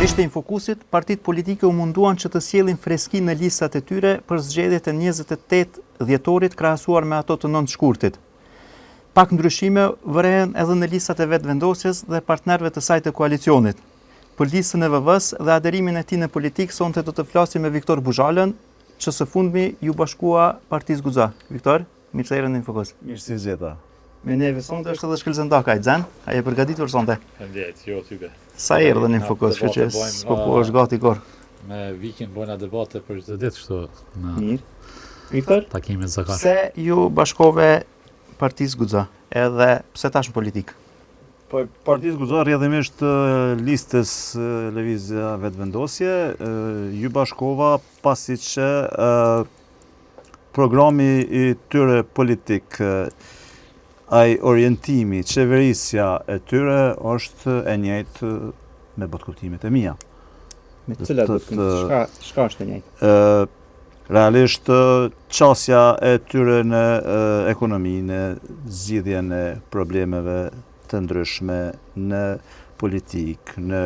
Ishte Infokusit, partitë politike u munduan që të sjellin freski në listat e tyre për zgjedhjet e 28 dhjetorit krahasuar me ato të 9 shkurtit. Pak ndryshime vërehen edhe në listat e vetëvendosjes dhe partnerëve të saj të koalicionit. Për listën e VV-s dhe aderimin e tij në politikë sonte do të flasim me Viktor Buzhalën, që së fundmi ju bashkua Partisë Guxa. Viktor, mirë se erdhe në Infokus. Mirë se gjeta. Me neve sonte është edhe shkëlqendaka i Xhen. Ai e përgatitur sonte. Faleminderit, jo tyke. Sa erdhe në Infokus, që s'po është gati kur. Me Vikin bojna debate për çdo ditë kështu në Mirë. Viktor, takimet zakonisht. pse ju bashkove Partisë Guxa, edhe pse tash në politikë? Po Partisë Guxa rrjedhimisht listës Lëvizja Vetëvendosje ju bashkova pasi që programi i tyre politik, ai orientimi, qeverisja e tyre është e njëjtë me botkuptimet e mia. Me cilat çka është e njëjtë? Realisht qasja e tyre në ekonomi, në zgjidhjen e problemeve të ndryshme, në politikë, në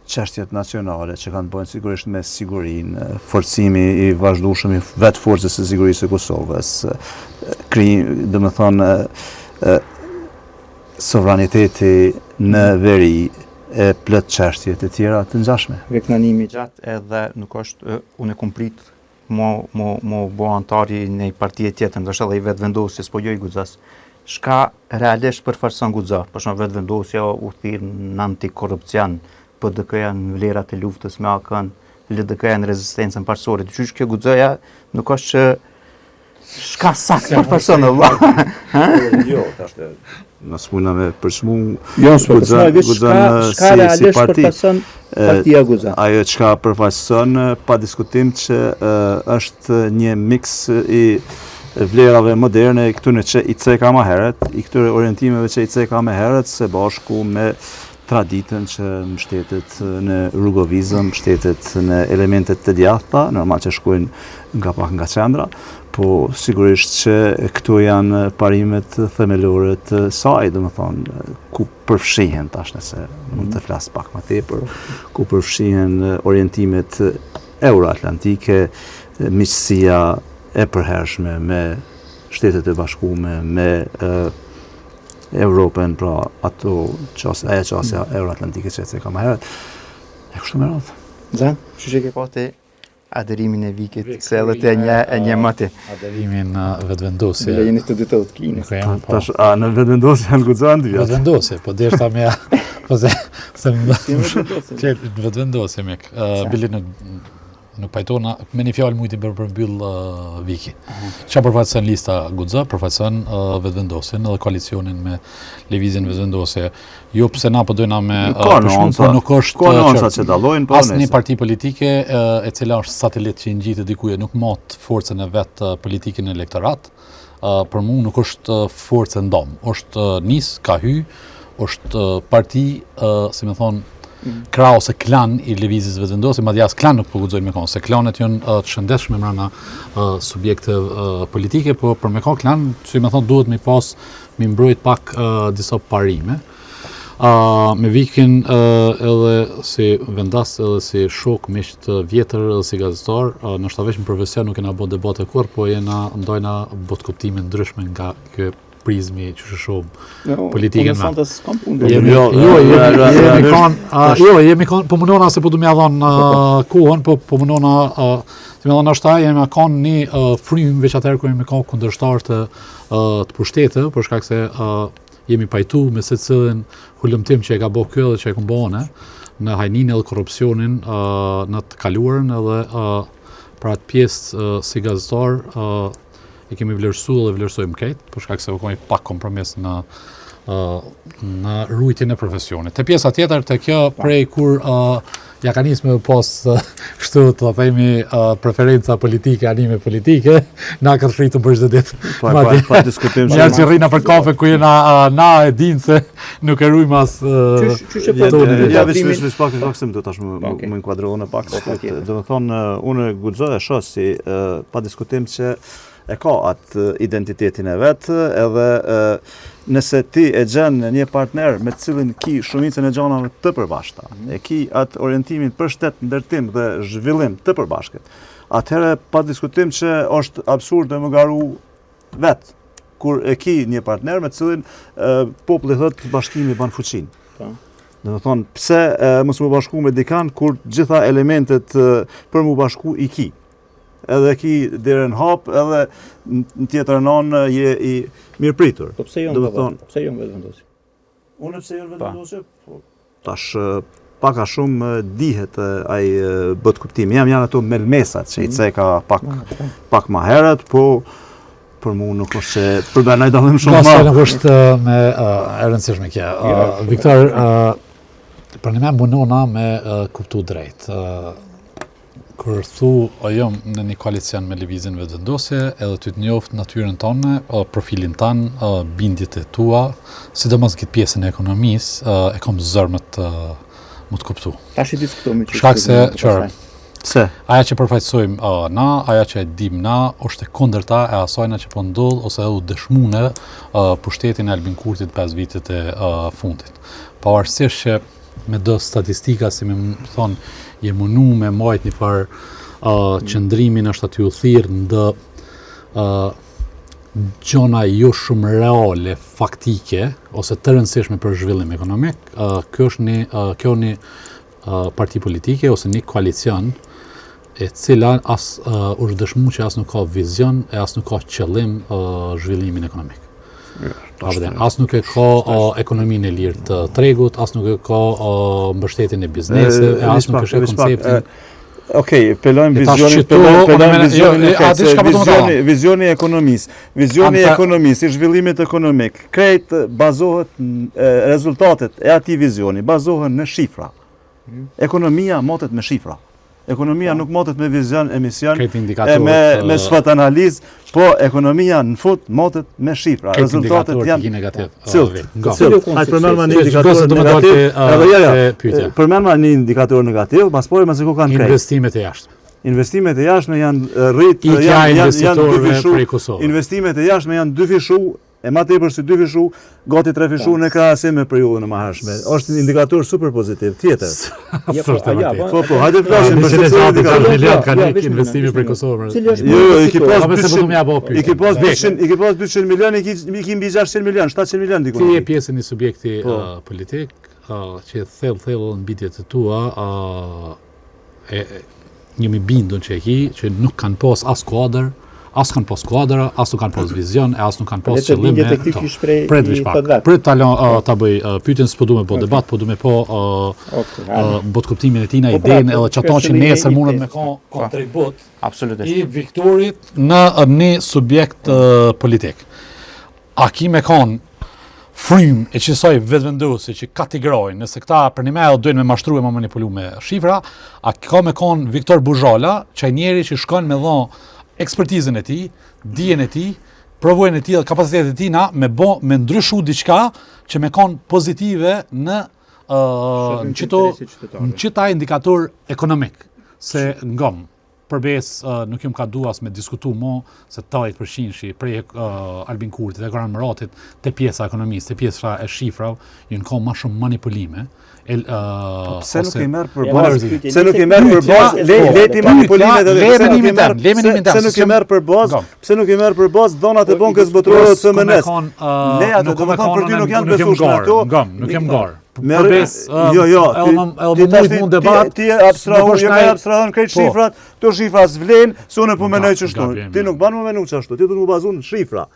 çështjet nacionale që kanë bënë sigurisht me sigurinë, forcimi i vazhdueshëm i vetë forcës së sigurisë së Kosovës, domethënë sovraniteti në veri e plot çështje të tjera të ngjashme. Veknanimi gjatë edhe nuk është, unë e kumplit mo bo antari në i partije tjetër, ndoshta edhe i vetëvendosjes, po jo i Guxas. Shka realisht përfaqëson Guxa? Për shembull vetëvendosja u thirr në antikorrupsion, PDK-ja në vlerat e luftës me AK-n, LDK-ja në rezistencën parçore. Dyqysh kjo Guxaja nuk është që shka saktë përfaqëson valla. Jo, tash nësë muna me përshmu Shka realisht përfaqëson Partia Guxa? Ajo çka përfaqëson pa diskutim që është një miks i vlerave moderne këtyre që i ceka më herët, i këtyre orientimeve që i ceka më herët, së bashku me traditën që mbështetet në rrugovizëm, mbështetet në elementet të djathta, normal që shkojnë nga pak nga qendra, po sigurisht që këto janë parimet themelore të saj, domethënë ku përfshihen tash nëse mund të flas pak më tepër, ku përfshihen orientimet euroatlantike, miqësia e përhershme me Shtetet e Bashkuara, me Europën, pra ato qasja euroatlantike që e ka më herët, e kështu me radhë. Xhen, që ke pati aderimin e Vikit, se edhe të e një mati. Aderimin në vetëvendosje. Le jeni të dytë të klinë. Tash, në vetëvendosje janë Guxa në 2 vjet. Vetëvendosje, po deshta me po se vetëvendosje mek. Bili nuk pajtona, me një fjalë mujti për përmbyll Viki. Çfarë përfaqëson lista Guxa? Përfaqëson vetëvendosjen edhe koalicionin me Lëvizjen Vetëvendosje. Jo pse na po dojna me nuk është që dallojnë, po asnjë parti politike e cila është satelit që i ngjitet dikuje, nuk mot forcën e vet politike në elektorat. Për mua nuk është forcë ndom, është nis, ka hy, është parti, si më thon, krah ose klan i Lëvizjes Vetëvendosje, madje as klan nuk po guxojnë me kon, se klanet janë të shëndetshme brenda subjekte politike, po për me kon klan, si më thon, duhet me pas me mbrojt pak disa parime. Me Vikin edhe si vendas, edhe si shok miq të vjetër, edhe si gazetar, ndoshta vetëm në profesion nuk kena bërë debate kur, po ndajna botkuptime ndryshme nga ky prizmi që shohim politikën me. Jemi kanë, po mundona se po du m'ja dhon kohën, po mundona, si më dhon ashta, jemi kanë një frym veç atëherë kur jemi kanë kundërshtar të pushtetit, për shkak se jemi pajtu me secilin hulumtim që e ka bërë kjo dhe që e ka bërë në hajninë edhe korrupsionin në të kaluarën edhe për atë pjesë si gazetar e kemi vlerësuar dhe vlerësojmë krejt, për shkak se u kemi pak kompromis në rujtjen e profesionit. Te pjesa tjetër, te kjo prej kur ja ka nisë me pas kështu të themi preferenca politike, anime politike, na ka shritur për çdo ditë. Pa diskutim. Ja që rrina për kafe ku jena na e dinë se nuk e rujmë as ja veç pak se më do tash më inkuadrohen në pak. Do të thonë unë Guxa e shoh si pa diskutim që e ka atë identitetin e vetë, edhe nëse ti e gjen një partner me cilin ki shumicën e gjanave të përbashkëta, e ki atë orientimin për shtet, ndërtim dhe zhvillim të përbashkët, atëherë pa diskutim që është absurd dhe më garu vetë, kur e ki një partner me cilin populli thot bashkimi ban fuqin. Dhe më thonë, pse mos më bashku me dikan kur gjitha elementet për më bashku i ki. Edhe ki derën hap, edhe në tjetër anë je i mirëpritur. Po pse jo në vetëvendosi? Unë pse jo në vetëvendosi? Tash paka shumë dihet ai bët kuptimi. Janë ato melmesat që i ceka pak më herët, po për mu nuk është që përbërnaj dallim shumë ma. Nuk është me e rëndësishme kja. Viktor, për një me munona me kuptu drejt. Kër thu o jom në një koalicion me lëvizjen vetëvendosje, edhe ty të njoftë natyrën tonë, profilin tanë, bindjet e tua, sidomos këtë pjesën e ekonomisë, e kom zërmët më të kuptu. Tash i diskutojmë që shkak se qërë, pse? Aja që përfaqësojmë na, aja që e dim na, është e kundërta e asajna që po ndodh ose u dëshmune pushtetin e Albin Kurtit 5 vitet e fundit. Pavarësisht që me do statistika, si me thonë, je munu me majt një farë qëndrimin është aty u thirë në gjona jo shumë reale, faktike, ose të rëndësishme për zhvillim ekonomik, kjo është një parti politike ose një koalicion e cila është dëshmu që as nuk ka vizion e as nuk ka qëllim zhvillimin ekonomik. As nuk e ka ekonominë e lirë të tregut, as nuk e ka mbështetjen e biznesit, as nuk e ka konceptin. Okej, pelojmë vizioni ekonomisë. Vizioni ekonomisë, i zhvillimit ekonomik, krejt bazohet, rezultatet e atij vizioni bazohen në shifra. Ekonomia motet me shifra. Ekonomia nuk motet me vizion, emision, me sfat analizë, po ekonomia në fund motet me shifra. Rezultatet janë Hajtë përmendma një indikator negativ. Përmendma një indikator negativ, pas pore mëse ku kanë krejt. Investimet e jashtme. Investimet e jashtme janë rritë, janë dyfishu. Investimet e jashtme janë dyfishu, e ma tepër si dyfishu, gati 3 fishu në krahasim me periudhën e mëhershme. Është një indikator super pozitiv. Tjetër. Po, hajde flasim për secilin indikator. Milion kanë investime për Kosovë. Jo, i ki pas 200 milion, i ki mbi 600 milion, 700 milion diku. Ti je pjesë një subjekti politik, që thellë në bitjet e tua, njëmi bindun që e ki, që nuk kanë pas as kuadër, as kanë pas kuadra, as nuk kanë pas vizion, as nuk kanë pas qëllime. Pret vish pak. Pret ta bëj pyetjen, s'po du me po debat, po du me po bot kuptimin e tina, idenë, edhe që ato që nesër mundet me ka kontribut i Viktorit në një subjekt politik. A ki me kanë frym e qësoj vetëvendosi që kategrojnë, nëse këta për një me dojnë me mashtru e me manipulu me shifra, a ka me kanë Viktor Buzhala, që njeri që shkon me dhonë ekspertizën e ti, dijen e ti, provojën e ti dhe kapacitetet e ti na me ndryshu diçka që me kanë pozitive në qëta indikator ekonomik. Se ngëm, përbes nuk jam ka duas me diskutu mo se 80% prej Albin Kurtit e Goran Muratit te pjesa ekonomisë, te pjesa e shifrave, ju në ka ma shumë manipulime. Pse nuk i merr për bazë? Pse nuk i merr për bazë? Leti manipulimet edhe pse nuk i merr për bazë? Pse nuk i merr për bazë dhonat e Bankës Botërore të SMN-s? Ne ato do të thonë për ty nuk janë besueshme ato. Nuk jam garë. Ti abstrahon krejt shifrat, to shifra s'vlen, se unë po menoj qështu. Ti nuk ban më menu qështu, ti du të më bazun në shifra,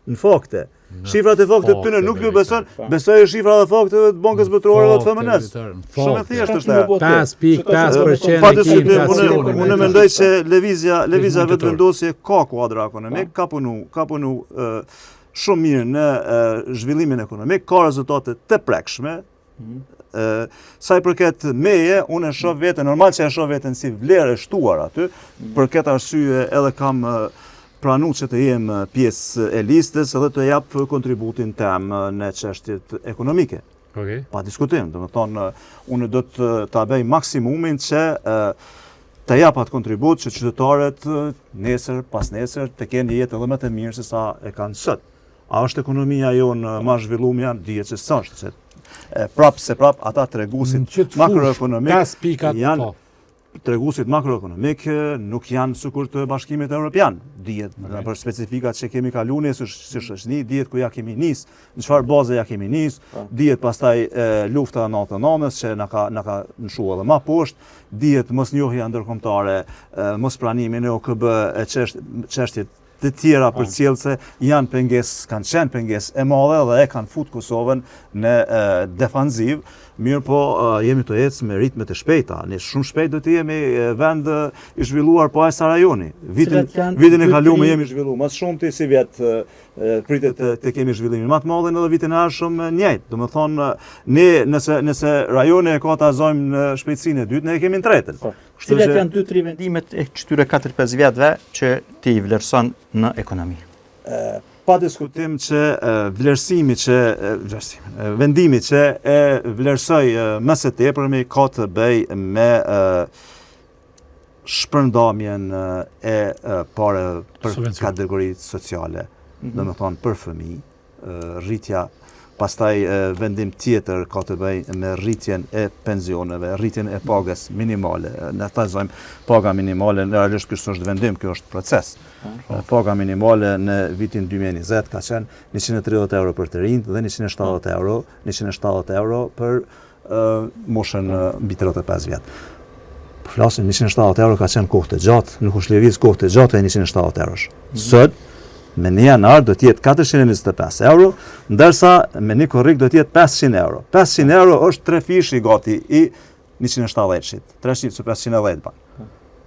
në fakte. Shifrat e fakte të tyne nuk ju beson, besoj e shifrat e fakte të Bankës Botërore dhe të FMN-s. Shumë e thjesht është e. 5.5% Unë mendoj që lëvizja vetëvendosje ka kuadra ekonomik, ka punu shumë mirë në zhvillimin ekonomik, ka rezultate të prekshme. Sa i përket meje, unë e shoh veten, normal që e shoh veten si vlerë e shtuar aty, për këtë arsye edhe kam pranu që të jem pjesë e listës edhe të jap kontributin tem në çështjet ekonomike. Pa diskutim, do të thonë, unë do të ta bëj maksimumin që të jap atë kontribut që qytetarët nesër pas nesër të kenë një jetë edhe më të mirë se sa e kanë sot. A është ekonomia jonë ma zhvilluar? Dihet se s'është, se prap ata treguesit makroekonomik janë treguesit makroekonomik nuk janë sikur të Bashkimit Evropian. Dihet për specifikat që kemi kaluar si shoqëri, dihet ku ja kemi nis, në çfarë baze ja kemi nis, dihet pastaj lufta 99-s që na ka nshuar edhe më poshtë, dihet mosnjohja ndërkombëtare, mospranimi në OKB e çështjet të tjera përcjellse janë pengesë, kanë qenë pengesë e madhe dhe e kanë fut Kosovën në defanziv. Mirë po, jemi të ecë me ritme të shpejta. Ne shumë shpejt do të jemi vend i zhvilluar po as rajoni. Vitin e kaluar jemi zhvilluar më shumë si vjet pritet të kemi zhvillimin më të madh edhe vitin e ardhshëm njëjtë. Domethënë ne nëse rajoni e ka ta zojmë në shpejtësinë e dytë, ne e kemi në tretën. Cilat janë 2-3 vendimet e këtyre 4-5 vjetëve që ti i vlerëson në ekonomi? Pa diskutim që vendimi që e vlerësoj më së tepërmi ka të bëj me shpërndamjen e parë për kategoritë sociale, domethënë për fëmijë, rritja. Pastaj vendim tjetër ka të bëj me rritjen e pensioneve, rritjen e pagës minimale. Ne thazojmë paga minimale, realisht ky është vendim, ky është proces. Paga minimale në vitin 2020 ka qenë 130 euro për të rinjt dhe 170 euro për moshën mbi 35 vjet. Po flasim 170 euro ka qenë kohë të gjatë, nuk është lëviz kohë të gjatë e 170 eurosh. Sot me një janar do t'jetë 425 euro, ndërsa me një korrik do t'jetë 500 euro. 500 euro është 3 fishi gati i 170-shit, 300 su 510 ban.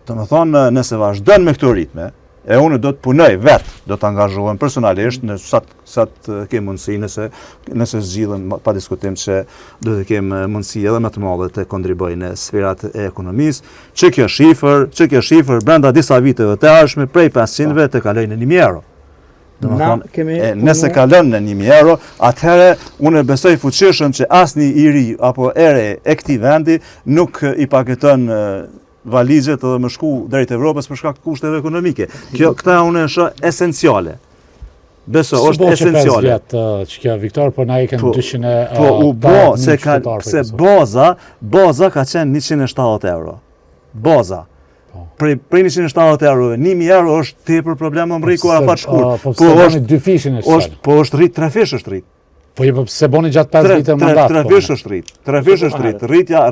Të më thonë, nëse vazhdojnë me këto ritme, e unë do të punoj vetë, do të angazhohem personalisht, në sa të kem mundësi, nëse zgjidhem pa diskutim që do të kem mundësi edhe më të madhe të kontriboj në sferat e ekonomisë, që kjo shifër brenda disa viteve të ardhshme prej 500-ve të kaloj në 1000 euro. Nëse kalon në 1000 euro, atëherë unë besoj fuqishëm që asnjë i ri apo ere e këtij vendi nuk i paketon valizhet edhe më shku drejt Evropës për shkak të kushteve ekonomike. Këta unë e shoh esenciale. Beso, është esenciale. Që kjo Viktor, po na i kanë 200 Po u bë se baza ka qenë 170 euro. Baza. Prej 170 euro, 1000 euro është tepër problem më mriku afat shkurt. Po është 2 fishin e shkallë. Po është rrit 3 fish është rrit. Po se boni gjatë 5 vite mandat. 3 fish është rrit. 3 fish është rrit.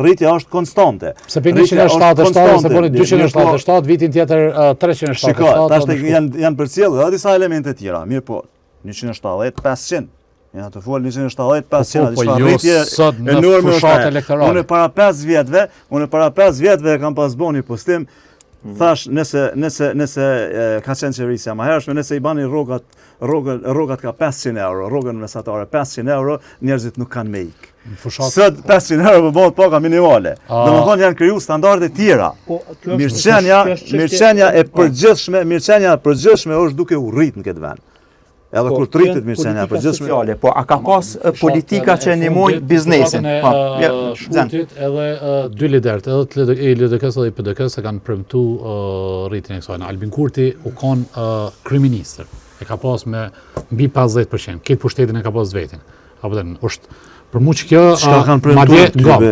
Rritja është konstante. Se për 177 se boni 277, vitin tjetër 377. Shiko, tash janë përcjellë edhe disa elemente tjera. Mirë po, 170, 500. Ja të fol 170, 500, diçka rritje enorme është. Unë para 5 vjetëve kam pas boni postim. Thash, nëse ka qenë qeverisja më hershme, nëse i bani rrogat ka 500 euro, rrogën mesatare 500 euro, njerëzit nuk kanë me ik. Sot 500 euro bëhet paga minimale. Domethënë janë kriju standarde tjera. Mirëqenia e përgjithshme është duke u rrit në këtë vend. Edhe kur të rritet mirëqenia e përgjithshme. Po a ka pas politika që ndihmojnë biznesin? Shkurtit edhe 2 liderët, edhe i LDK-s edhe i PDK-s e kanë premtuar rritjen e kësaj. Albin Kurti u kon kryeministër. E ka pas me mbi 50%. Këtë pushtetin e ka pas vetin. Apo është për mua që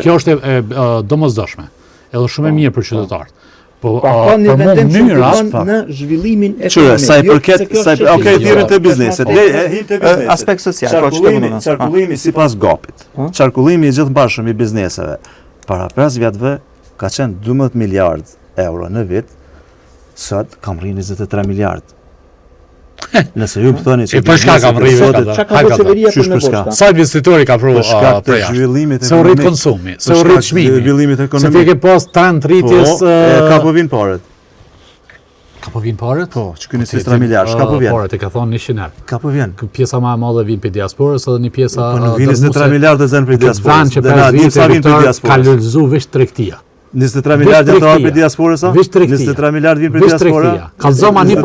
kjo është e domosdoshme. Edhe shumë e mirë për qytetarët. Po ka një vendim në zhvillimin ekonomik. Sa i përket, thirrën të biznesit. Aspekt social. Qarkullimi sipas GAP-it. Qarkullimi i gjithëmbashëm i bizneseve para 5 vjetëve ka qenë 12 miliard euro në vit, sot kam rrinë 23 miliard. Nëse ju më thoni që po çka kam rrinë çka ka qeveria për me sa investitori ka pru zhvillimit se u rrit konsumi, se u rrit çmimi, se ti ke pas trend rritjes ka po vin paret. Ka po vin paret? Po, që ky 23 miliard, çka po vjen? Paret e ka thonë 100 herë. Ka po vjen. Pjesa më e madhe vjen për diasporës edhe një pjesa po nuk vjen 23 miliardë zën për diasporën. Që ka lulzu veç tregtia. 23 miliardë jetar për diasporës, 23 miliardë vinë për diaspora. Kallëzoma një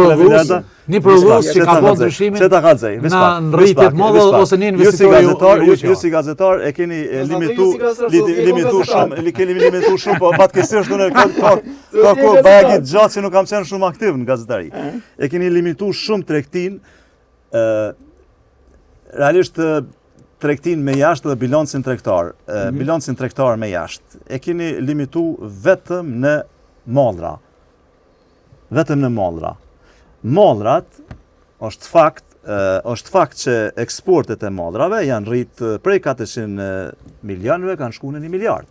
prodhues që ka bërë ndryshimin. Çeta kallëzoj, në rritje të madhe ose një investitor. Ju si gazetar e keni limituar shumë, po fatkeqësisht unë ka bagë gjatë që nuk kam qenë shumë aktiv në gazetari. E keni limituar shumë tregtinë, realisht tregtinë me jashtë dhe bilancin tregtar. Bilancin tregtar me jashtë e keni limitu vetëm në mallra. Vetëm në mallra. Mallrat është fakt që eksportet e mallrave janë rritë prej 400 milionëve kanë shkuar në 1 miliard.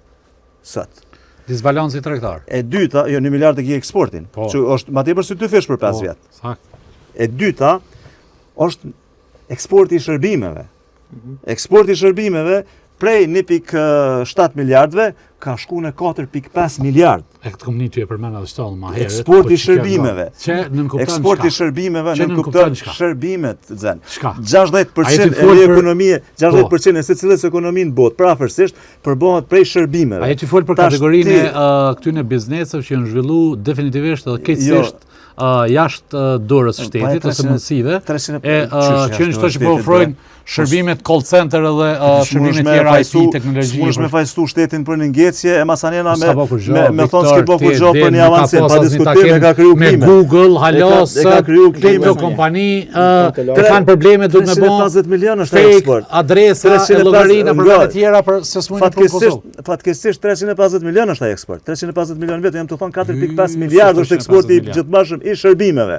Sot. Disbalanci tregtar. E dyta, jo 1 miliard e ki eksportin, që është ma tepër se 2 fish për 5 vjet. Sakt. E dyta është eksporti i shërbimeve. Eksporti i shërbimeve prej 1.7 miliardëve ka shku në 4.5 miliard. E këtë kom një ty e përmena dhe shtallë ma herët. Eksporti i shërbimeve. Eksporti i shërbimeve në kupton shërbimet, zën. 60% e ekonomie, 60% e secilës ekonomi në botë, prafërsisht përbohet prej shërbimeve. A jeti folë për kategorinë këtyne biznesëve që janë zhvillu definitivisht edhe keqësisht jashtë dorës shtetit ose mundësive, që janë qëto që po ofrojnë shërbimet call center edhe shërbimet tjera IT teknologji. Smush me fajstu shtetin për një ngjecje e masanena me thonë s'ke bo kur gjopë për një avancim, pa diskutim e ka kriju klimen. Me Google, Halos, këto kompani kanë probleme duhet me bo 350 milion është eksport. Adresa, llogarinë për vende tjera për se s'mund të Kosovë. Fatkeqësisht 350 milion është ai eksport. 350 milion vetë jam të thonë 4.5 miliardë është eksporti i gjithëbashëm i shërbimeve.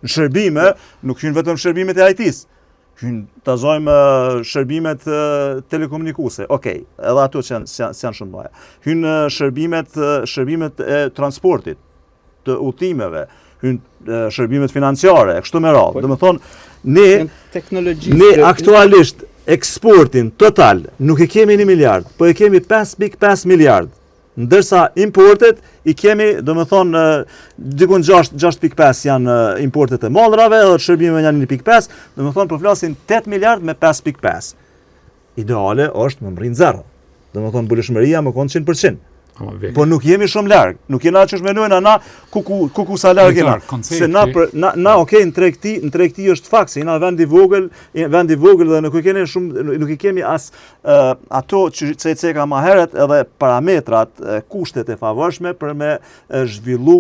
Në shërbime nuk hyn vetëm shërbimet e IT-s. Hyn tazojmë shërbimet telekomunikuese. Okej, edhe ato që janë shumë mëdha. Hyn shërbimet e transportit, të udhimeve, hyn shërbimet financiare, kështu me radhë. Domethënë ne aktualisht eksportin total nuk e kemi 1 miliard, po e kemi 5.5 miliard. Ndërsa importet i kemi, domethënë, dikun 6.5 janë importet e mallrave, edhe shërbimeve janë 1.5, domethënë po flasin 8 miliard me 5.5. Ideale është më rrin 0. Domethënë buleshmëria më kon 100%. Po nuk jemi shumë larg, nuk jena që shmenojnë na kuku sa larg jena. Se na okay, në tregti është fakt se jena vend i vogël dhe nuk i kemi as ato që ceka më herët edhe parametrat, kushtet e favorshme për me zhvillu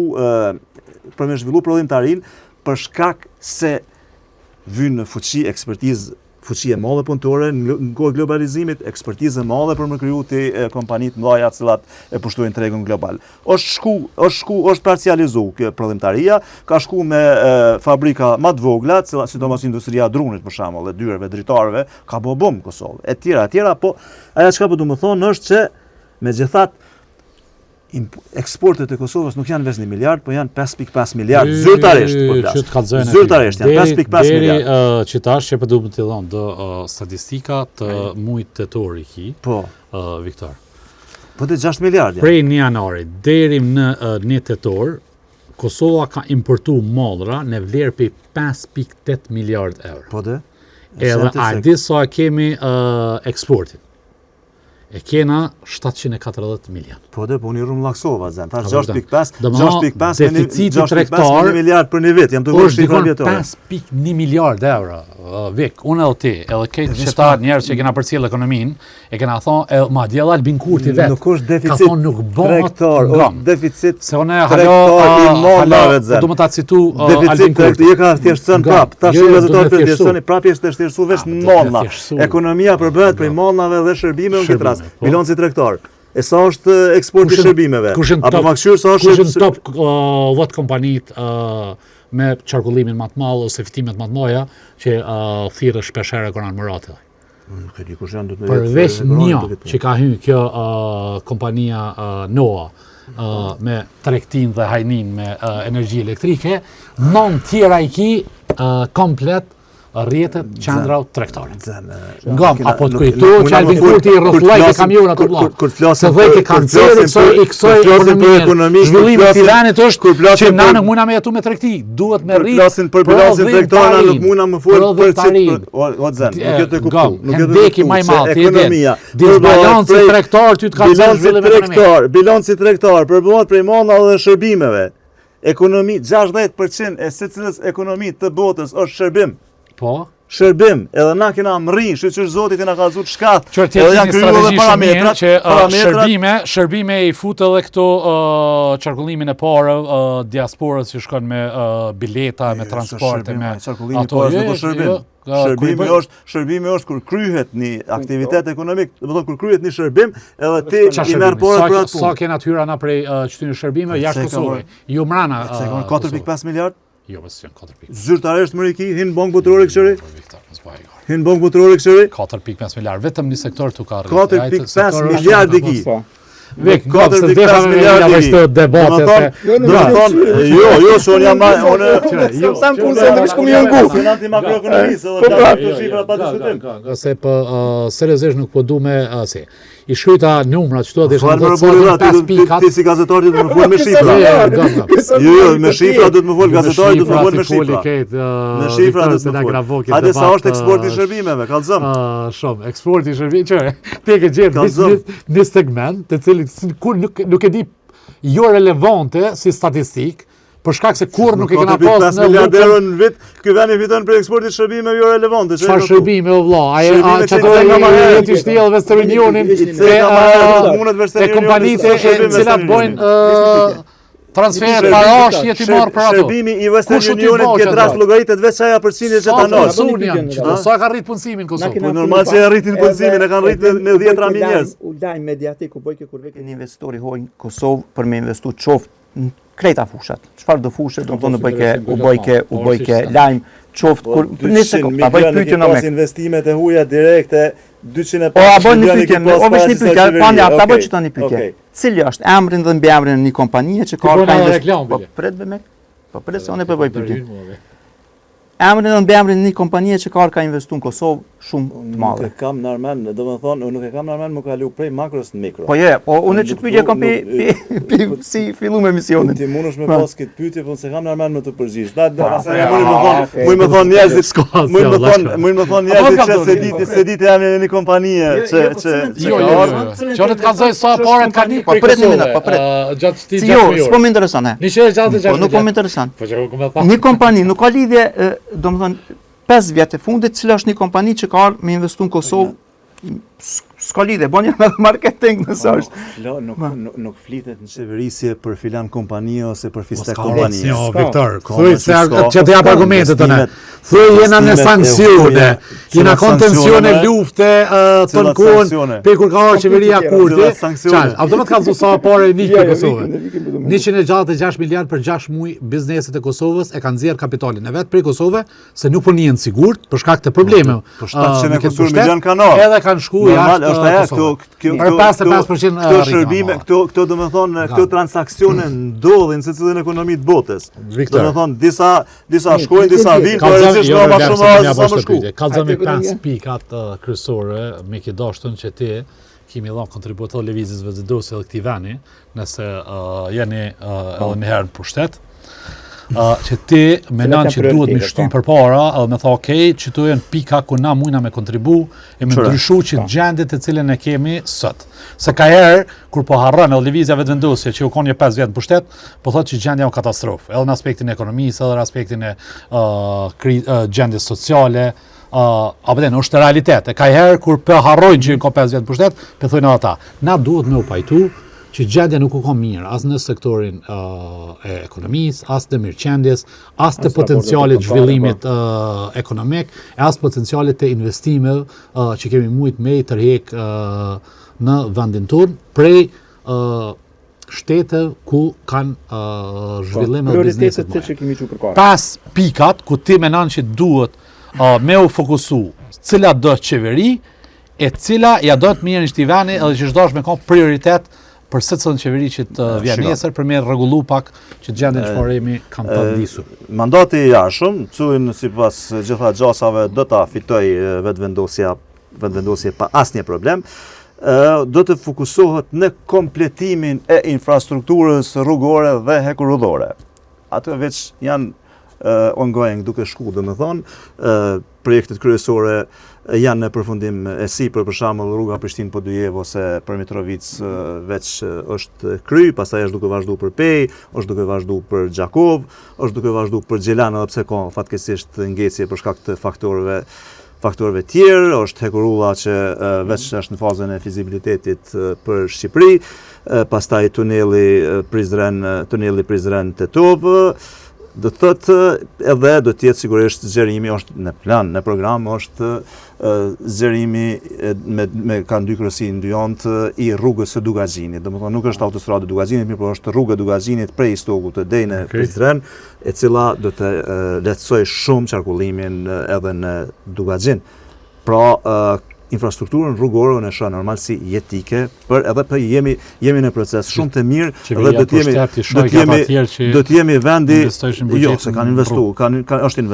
prodhimtarinë për shkak se vyn në fuqi ekspertizë fuqi e madhe punëtore në kohë globalizimit, ekspertizë e madhe për më kriju të kompanitë mëdha të cilat e pushtojnë tregun global. Është parcializu kjo prodhimtaria, ka shku me fabrika më të vogla, sidomos industria e drunit për shembull, dhe dyreve, dritarëve, ka bë bum Kosovë. E tjera, po ajo çka po do të thonë është se megjithatë eksportet e Kosovës nuk janë veç 1 miliard, po janë 5.5 miliard zyrtarisht po flas. Zyrtarisht janë 5.5 miliard. Që tash që po duhet të dhon do statistika të muajit tetor iki. Po, Viktor. Po të 6 miliard. Prej 1 janari deri në 1 tetor, Kosova ka importuar mallra në vlerë për 5.8 miliard euro. Po dhe? Edhe a di sa kemi eksportin? E kena 740 milion. Po dhe, po unë i rumlaksova, zem. Tash 6.5 miliard për një vit, jam të vërë shifra vjetore. 5.1 miliard euro, Vik, unë edhe ti, edhe këtë qëtarë njerës që kena përcjell ekonominë, e kena thonë, ma djela Albin Kurti vetë. Nuk është deficit ka thonë nuk bëhet është deficit se une trektar du më ta citu Albin Kurti. Je ka thjeshtësën prap, tash i gazetar për thjeshtësën, prap jeshtë të thjeshtësu veç mollna. Ekonomia përbëhet prej mollnave dhe shërbime në këtë rast. Bilanci tregtar. E sa është eksporti i shërbimeve? Apo më këshir sa është kush top 10 kompanit me qarkullimin më të madh ose fitimet më të mëdha që thirrë shpeshherë Goran Murati. Nuk e di kush janë do të përveç një që ka hyrë kjo kompania NOA me tregtin dhe hajnin me energji elektrike, non tjera i ki komplet rrjetet qendra tregtare. Ngam apo të kujto që Albin Kurti i rrothuaj te kamionat të vëlla. Se vëjtë kanceri i kësaj ekonomie. Zhvillimi i Tiranit është që na nuk mundna me jetu me tregti, duhet me rrit. Flasin për bilancin tregtar, na nuk mundna më fol për o zën, nuk e të kuptoj. Nuk e ndeki më i madh ekonomia. Disbalanci tregtar ty të ka thënë zhvillim ekonomik. Bilanci tregtar përbohet prej malla dhe shërbimeve. Ekonomi 60% e secilës ekonomi të botës është shërbim. Po. Shërbim, edhe na kena mri, shqyr Zotit i na ka zut shkat. Edhe janë krijuar edhe parametrat që shërbime i fut edhe këto qarkullimin e parë diasporës që shkon me bileta, me transporte, me ato shërbim. Shërbimi është kur kryhet një aktivitet ekonomik, do të thonë kur kryhet një shërbim, edhe ti i merr porë për atë punë. Sa kena hyra na prej qytetit shërbime jashtë Kosovës? Jo mrana. 4.5 miliard. Jo, mos janë 4. Zyrtarisht Mëriki, hin Bank Botërore Këshëri. Hin Bank Botërore Këshëri. 4.5 miliard vetëm në sektor të ka. 4.5 miliard iki. Vek 4.5 miliard është debate. Jo, son jam unë Sam punë se shkum jo ngu. Finanti makroekonomisë, edhe ka shifra pa diskutim. Se po seriozisht nuk po du me si. I shkruajta numrat çto dhe ti si gazetar do të më fol me shifra. Jo, me shifra do të më fol gazetari, do të më fol me shifra. Me shifra do të më fol. Hajde sa është eksporti i shërbimeve, kallzom. Shumë, eksporti i shërbimeve. Ti ke gjetur një segment të cilin nuk e di jo relevante si statistik. Për shkak se kur nuk e kena pas në miliard euro në vit, ky vend i fiton për eksportin e shërbimeve jo relevante. Çfarë shërbime o vëlla? Ai çato e shtjell Western Unionin e kompanitë e cilat bojnë transfer parash jetimor për ato. Shërbimi i Western Unionit ke rast llogaritet veç aja përqindje që banon. Sa ka rrit punësimin në Kosovë? Po normal që e rritin punësimin, e kanë rritur me 10 mijë njerëz. U lajm mediatik u bë kur vjen një investor i hoj Kosovë për me investu qoftë krejta fushat. Çfarë do fushë, do të thonë u bëjke lajm qoftë kur nisë ta bëj pyetje në me investimet e huaja direkte 205 a bën një pyetje, o vesh një pyetje, pani ta bëj çto një pyetje. Cili është emri dhe mbiemri në një kompanie që ka Po pret me po pret se unë po bëj pyetje. Emri dhe mbiemri në një kompanie që ka investuar në Kosovë shumë të madhe. Nuk e kam normal, domethënë unë nuk e kam normal më kalu prej makros në mikro. Po po unë ç't pyetje kam si filluam emisionin. Ti mundesh me pas këtë pyetje, po se kam normal më të përgjigjesh. Më thon njerëzit, më thon njerëzit që se ditë janë në një kompanie që Jo, çfarë të kallzoj sa parë kanë po pret një minutë, po pret. Gjatë shtëpi. Jo, s'po më intereson. Po nuk po më intereson. Po çfarë më thon? Një kompani nuk ka lidhje, domethënë 5 vjet e fundit, cila është një kompani që ka me investu në Kosovë, s'ka lidhje, bën një marketing nëse është. Nuk flitet në qeverisje për filan kompani ose për fistek kompani. Jo, Viktor, thuaj se që të jap argumentet tona. Thuaj jena në sanksione, jena kontensione lufte ton kon, pe kur ka ardhur qeveria Kurti. Çfarë? Automat ka thosur sa parë nikë Kosovë. 166 miliard për 6 muaj bizneset e Kosovës e kanë nxjerr kapitalin e vet prej Kosovë se nuk po njihen sigurt për shkak të problemeve. Po 700 milion kanë. Edhe kanë shkuar jashtë. Është ajo këto shërbime, këto domethënë këto transaksione ndodhin se cilën ekonomi të botës. Domethënë disa shkojnë, disa vinë, por rëndësisht ka më shumë sa më shku. Kallzojmë 5 pikat kryesore me që dashun që ti kemi dhënë kontributor lëvizjes vazhduese edhe këtij vani, nëse jeni edhe një herë në pushtet. Që ti menon që duhet me shtyp përpara, edhe me tha okay, që tu janë pika ku na mundna me kontribu e me ndryshu që gjendjet e cilën e kemi sot. Se ka herë kur po harron edhe lëvizja vetëvendosje që u kanë 5 vjet në pushtet, po thotë që gjendja është katastrofë, edhe në aspektin e ekonomisë, edhe në aspektin e gjendjes sociale. Apo den është realitet. E ka herë kur po harrojnë që ka 5 vjet në pushtet, po thonë ata, na duhet me u pajtu që gjendja nuk u ka mirë, as në sektorin e ekonomisë, as të mirëqendjes, as të potencialit zhvillimit ekonomik, as potencialit të investimeve që kemi mujt me i tërhek në vendin tonë, prej shteteve ku kanë zhvillime dhe bizneset mëdha. Pas pikat ku ti menon që duhet me u fokusu cila do qeveri e cila ja do të mirë në shtivani edhe që shdosh me ka prioritet për secilën qeveri që të vjen nesër për me rregullu pak që gjendjen çfarë jemi kanë të ndisur. Mandati i jashtëm, cuin sipas gjitha gjasave do ta fitoj vetëvendosje pa asnjë problem. Do të fokusohet në kompletimin e infrastrukturës rrugore dhe hekurudhore. Ato veç janë ongoing duke shku, domethënë, projektet kryesore janë në përfundim e sipër, për shembull rruga Prishtinë-Podujev ose për Mitrovic veç është kry, pastaj është duke vazhdu për Pej, është duke vazhdu për Gjakov, është duke vazhdu për Gjelan, edhe pse ka fatkeqësisht ngecje për shkak të faktorëve tjerë, është hekurulla që veç është në fazën e fizibilitetit për Shqipëri, pastaj tuneli Prizren-Tetov, do të thotë edhe do të jetë sigurisht zgjerimi është në plan, në program është zgjerimi me kanë dy kryesi në dy anë i rrugës së Dugaxhinit. Domethënë nuk është autostradë Dugaxhinit, mirë po është rruga e Dugaxhinit prej Stogut deri në Prizren, e cila do të lehtësoj shumë qarkullimin edhe në Dugaxhin. Pra infrastrukturën rrugore unë e shoh normal si jetike, edhe për jemi në proces shumë të mirë dhe do të jemi vendi jo se kanë investuar, është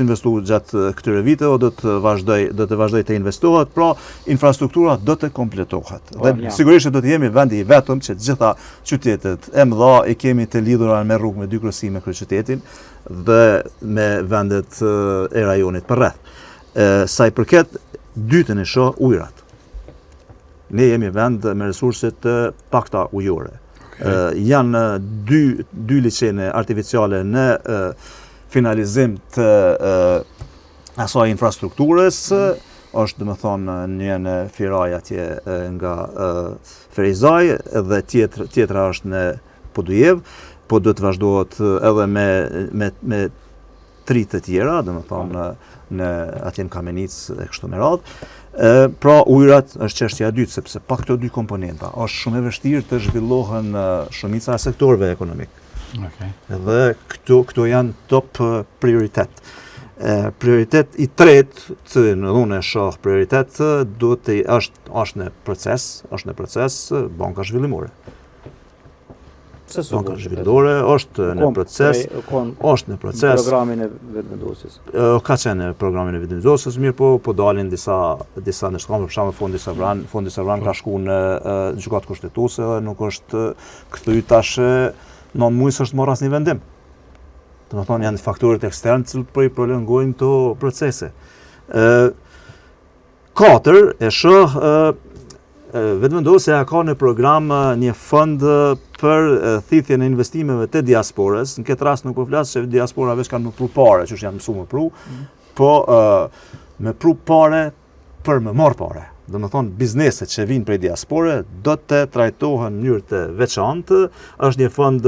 investuar gjatë këtyre viteve, do të vazhdoj të investohet, pra infrastruktura do të kompletohet. Dhe sigurisht do të jemi vendi i vetëm që gjitha qytetet e mëdha i kemi të lidhura me rrugë me dy kryesi me kryeqytetin dhe me vendet e rajonit përreth. Sa i përket dytën e shoh ujrat. Ne jemi vend me resurse të pakta ujore. Janë dy liçene artificiale në finalizim të asaj infrastrukturës, është domethënë një në Firaj atje nga Ferizaj dhe tjetra është në Podujev, po do të vazhdohet edhe me tri të tjera, domethënë në atje në Kamenic e kështu me radhë. Pra ujrat është çështja e dytë, sepse pa këto dy komponenta është shumë e vështirë të zhvillohen shumica e sektorëve ekonomik. Dhe këto janë top prioritet. Prioritet i tretë, që unë e shoh prioritet, është në proces banka zhvillimore. Banka zhvillimore është në proces, programin e vetëvendosjes. Ka qenë programin e vetëvendosjes, mirë po dalin disa në shkallë, për shembull Fondi Sovran ka shku në gjykatë kushtetuese dhe nuk është kthy tash 9 muaj s'është marrë asnjë vendim. Domethënë janë faktorët eksternë që po i prolongojnë këto procese. 4 e shoh vetëvendosja ka në program një fond për thithjen e investimeve të diasporës. Në këtë rast nuk po flas se diaspora veç kanë më pru pare, që janë mësuar më pru, po me pru pare për me marr pare. Domethënë bizneset që vijnë prej diaspore do të trajtohen në mënyrë të veçantë. Është një fond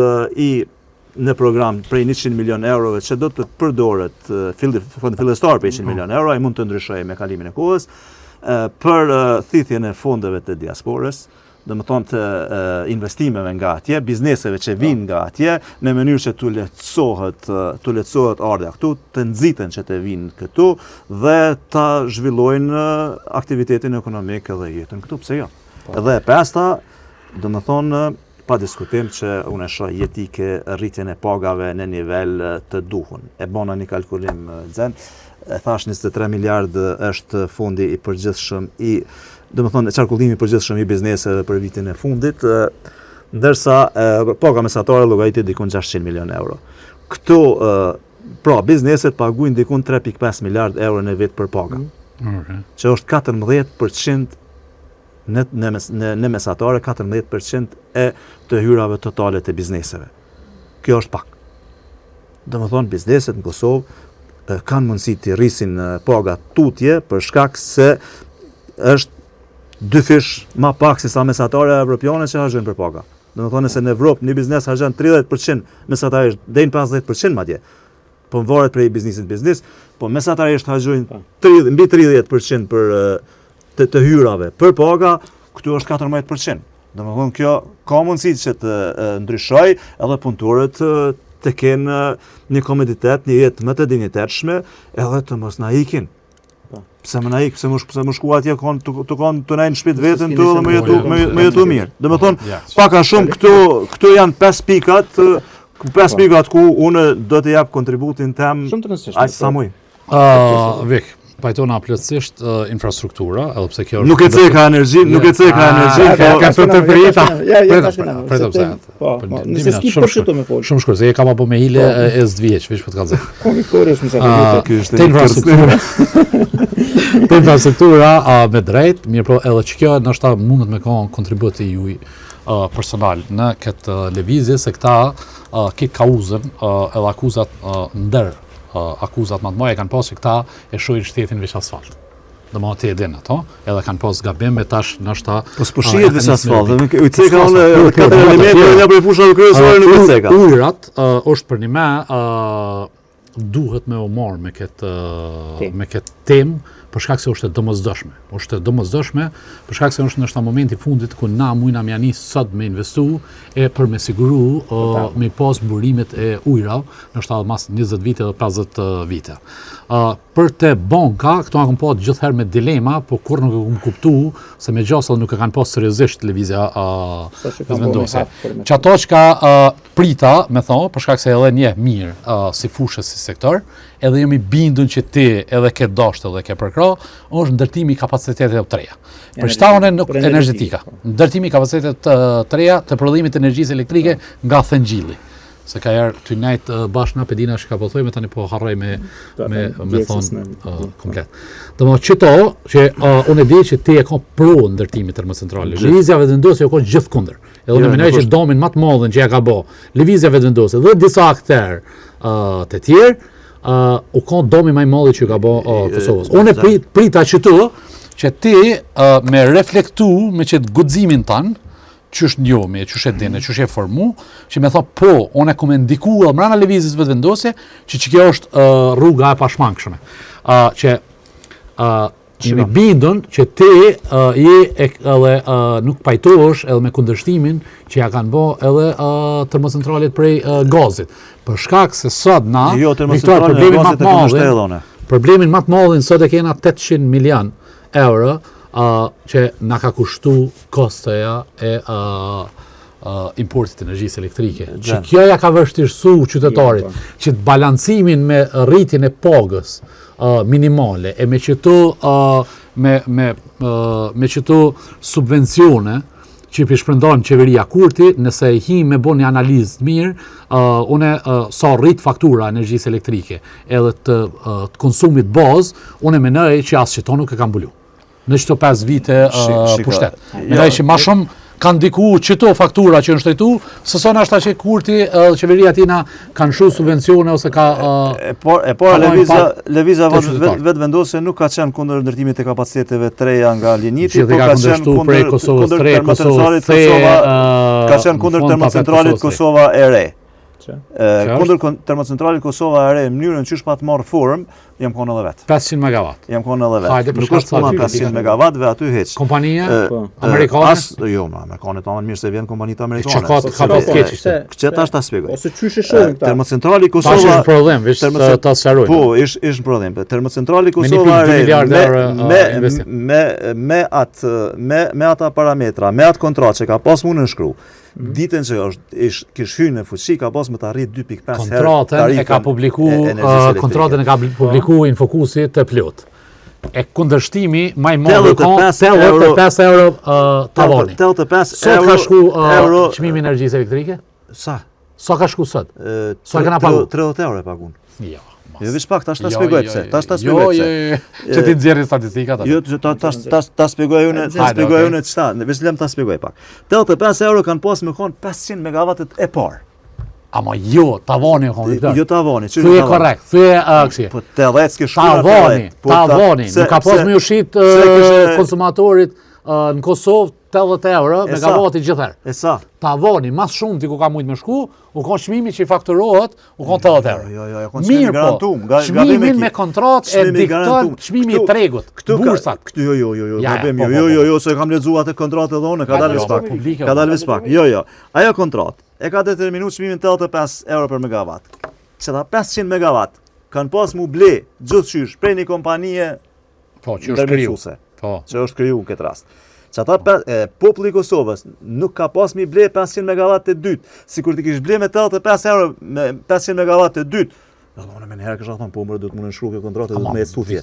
në program prej 100 milion eurove që do të përdoret fondi fillestar për 100 milion euro, ai mund të ndryshojë me kalimin e kohës për thithjen e fondeve të diasporës, domethënë të investimeve nga atje, bizneseve që vinë nga atje, në mënyrë që të lehtësohet ardha këtu, të nxiten që të vinë këtu dhe ta zhvillojnë aktivitetin ekonomik edhe jetën këtu, pse jo. Edhe e pesta, domethënë pa diskutim që unë e shoh jetike rritjen e pagave në nivel të duhur. E bona një kalkulim xhen, e thash 23 miliard është fondi i përgjithshëm domethënë qarkullimi i përgjithshëm i bizneseve për vitin e fundit, ndërsa paga mesatare llogaritet dikun 600 milion euro. Këto pra bizneset paguajnë dikun 3.5 miliard euro në vit për paga. Që është 14% në mesatare, 14% e të hyrave totale të bizneseve. Kjo është pak. Domethënë bizneset në Kosovë kanë mundësi të rrisin paga tutje për shkak se është dy fish ma pak se sa mesatare evropiane që harxojnë për paga. Domethënë se në Evropë një biznes harxhon 30% mesatarisht deri në 50% madje. Po varet prej biznesit biznes, po mesatarisht harxojnë mbi 30% për të hyrave për paga, këtu është 14%. Domethënë kjo ka mundësi që të ndryshojë edhe punëtorët të kenë një komoditet, një jetë më të dinjitetshme, edhe të mos na ikin. Pse më na ik, pse më shku atje të nejnë shpit vetën tu dhe më jetu mirë. Do të thonë, pak a shumë këtu janë 5 pikat, 5 pikat ku unë do të jap kontributin tem aq sa muj. Vik, pajtona plotësisht infrastruktura, edhe pse kjo nuk e ceka energji, ka të prita. Nëse s'ki për çto më fol. Shumë shkurt, se e kam apo me hile e s'dvjeç, veç po të kallzoj. Konektori është më sa ky është infrastruktura. Te infrastruktura me drejt, mirë po edhe që kjo ndoshta mundet me kon kontributi juaj personal në këtë lëvizje se këta këtë kauzën edhe akuzat ndër akuzat më të mëdha kanë pasur këta e shohin shtetin veç asfalt. Do më të edhin ato, edhe kanë pas gabim me tash ndoshta. Po s'pushihet veç asfalt, u ceka unë katër elemente nga për fushat kryesore nuk e ceka. Ujrat është për një më duhet me u marr me këtë temë për shkak se është e domosdoshme. Është e domosdoshme për shkak se është ndoshta momenti i fundit ku na mujna me nis sot me investu e për me siguru me pas burimet e ujrave, ndoshta mas 20 vite dhe 50 vite. Për te banka, këto kanë pas gjithherë me dilema, po kur nuk e kam kuptuar se me gjasa nuk e kanë pas seriozisht lëvizja vendose. Çato që prita, me thonë, për shkak se edhe një mirë si fushë si sektor, edhe jemi bindur që ti edhe ke dashur edhe ke përkrah, është ndërtimi i kapacitetit të treja. Për shtaune energjetika. Ndërtimi i kapacitetit të treja të prodhimit të energjisë elektrike nga Thëngjilli. Se ka herë ty nejt bashkë na pedina që ka po thojme tani po harroj me thonë komplet. Do më qëto që unë e di që ti e ka pro ndërtimit termocentrale. Lëvizja vetëvendosje e ka gjithë kundër. Edhe unë mendoj që domin më të madhin që ja ka bë lëvizja vetëvendosje dhe disa akter të tjerë u ka domi më i madh që ka bë Kosovës. Unë prita që ti me reflektu me që guximin tan qysh njomi, qysh e dine, qysh e formu, që me tha po, unë e kom e ndikua mrana lëvizjes vetëvendosje, që kjo është rruga e pashmangshme. Që jemi bindun që ti edhe nuk pajtohesh edhe me kundërshtimin që ja kanë bë edhe termocentralet prej gazit. Për shkak se sot na, problemin më të madhin sot e kena 800 milion euro që na ka kushtu kostoja e importit të energjisë elektrike. Që kjo ja ka vështirësu qytetarit, që të balancimin me rritjen e pagës minimale e me qëto subvencione që i shpërndon qeveria Kurti, nëse i hi me bo një analizë mirë, une sa rrit faktura energjisë elektrike edhe të konsumit bazë, une menoj që asë që to nuk e kam bulu. Në qëto 5 vite pushtet. Menoj që ma shumë kanë diku qëto faktura që në shtejtu, sësona është ta që Kurti, qeveria tina kanë shu subvencione ose ka... Lëvizja vetëvendosje nuk ka qenë kundër ndërtimit të kapaciteteve treja nga Liniti, po ka qenë kundër termocentralit Kosova e re. Kundër termocentralit Kosova e re, mënyrën qysh pa të marrë formë, jam konë edhe vetë. 500 megawatt. Jam konë edhe vetë. Nuk është puna 500 megawatt dhe aty heq. Kompanija amerikane? Jo, amerikanët anë mirë se vjen kompanitë amerikane. Që ka pas keqishte? Qëta është ta spjegoj. Ose qysh e shohin këta? Termocentrali Kosova... Tash është problem, vish ta sqarojmë. Po, ishtë problem. Termocentrali Kosova me ata parametra, me atë kontratë që ka pas mu në shkru, ditën që kish hyrë në fuqi, ka pas më të arrit 2.5 herë kontratën e ka publiku Infokusi të plot. E kundërshtimi më i madh ka 85 euro tavani. 85 Sot ka shku çmimi energjisë elektrike? Sa? Sa ka shku sot? Sa kena pagu? 30 euro e pagun. Jo. Jo, vish pak, tash ta shpjegoj pse. Që ti nxjerrë statistikat atë. Jo, ta shpjegoj unë ç'ta, veç lëm ta shpjegoj pak. 85 euro kanë pas me kon 500 megawatt e parë. Ama jo, tavani kanë. Jo tavani, çu Thuaj korrekt, thuaj kështu. Po 80 s'ke shkuar. Tavani, nuk ka pas më ushit konsumatorit në Kosovë 80 euro megawati gjithherë. E sa? Tavani, mas shumë ti ku ka mujt me shku, u ka çmimi që i fakturohet, u ka 80 euro. Jo, ka çmimi garantum, çmimin me kontratë e dikton çmimi i tregut. Bursat. Jo, gabim, jo, se kam lexuar atë kontratë edhe unë, ka dalë vis pak. Jo. Ajo kontratë e ka determinuar çmimin 85 euro për megawatt. Çeta 500 megawatt kanë pas mu ble gjithçysh prej një kompanie që është kriju. ndërmjetësuese, Po. që është kriju në këtë rast. Që ata populli i Kosovës nuk ka pas mi ble 500 megawatt të dytë, sikur ti kish ble me 85 euro me 500 megawatt të dytë. Unë më njëherë kësha thonë, po mërë du të më nënshkru kjo kontratë dhe me e stufje.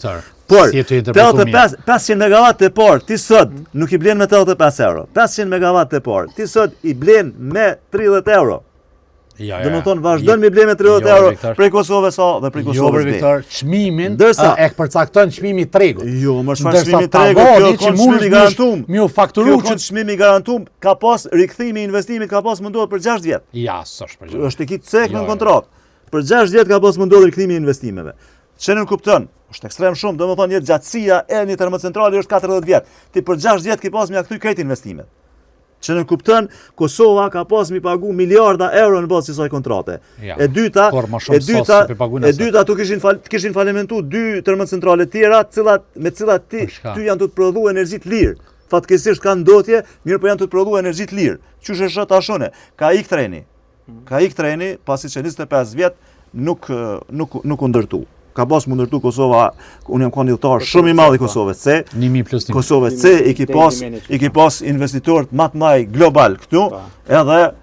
Por, 500 megawatt të parë, ti sot nuk i blen me 85 euro. 500 megawatt të parë, ti sot i blen me 30 euro. Dhe më thonë, vazhdojnë mi blen me 30 euro prej Kosovës A dhe prej Kosovës B. Viktor, çmimin e përcakton çmimi tregu. Jo, më çfarë çmimi tregu, kjo konë çmimi garantum. Miu fakturu që çmimi garantum ka pas rikthimi i investimit ka pas mundohet për 6 vjet. Ja, s'është për 6 vjet. Është ekip cek në kontratë. Për 6 vjet ka pas mundohet rikthimi i investimeve. Që nuk kupton, është ekstrem shumë, domethënë jetë gjatësia e një termocentrali është 40 vjet. Ti për 6 vjet ke pas mja kthy krejt investimet. Që nuk kupton, Kosova ka pas mi pagu miliarda euro në bazë të kësaj kontrate. E dyta tu kishin falimentu 2 termocentrale tjera, me cilat ty janë të prodhu energji të lirë. Fatkeqësisht kanë ndotje, mirë po janë të prodhu energji të lirë. Qysh e shoh tashone? Ka ik treni, pasi që 25 vjet nuk u ndërtu. Ka pas mu ndërtu Kosova, unë jam kandidtar shumë i madh i Kosovës C. 1000 plus 1. Kosovës C i ki pas investitorët më të mëdhenj global këtu, edhe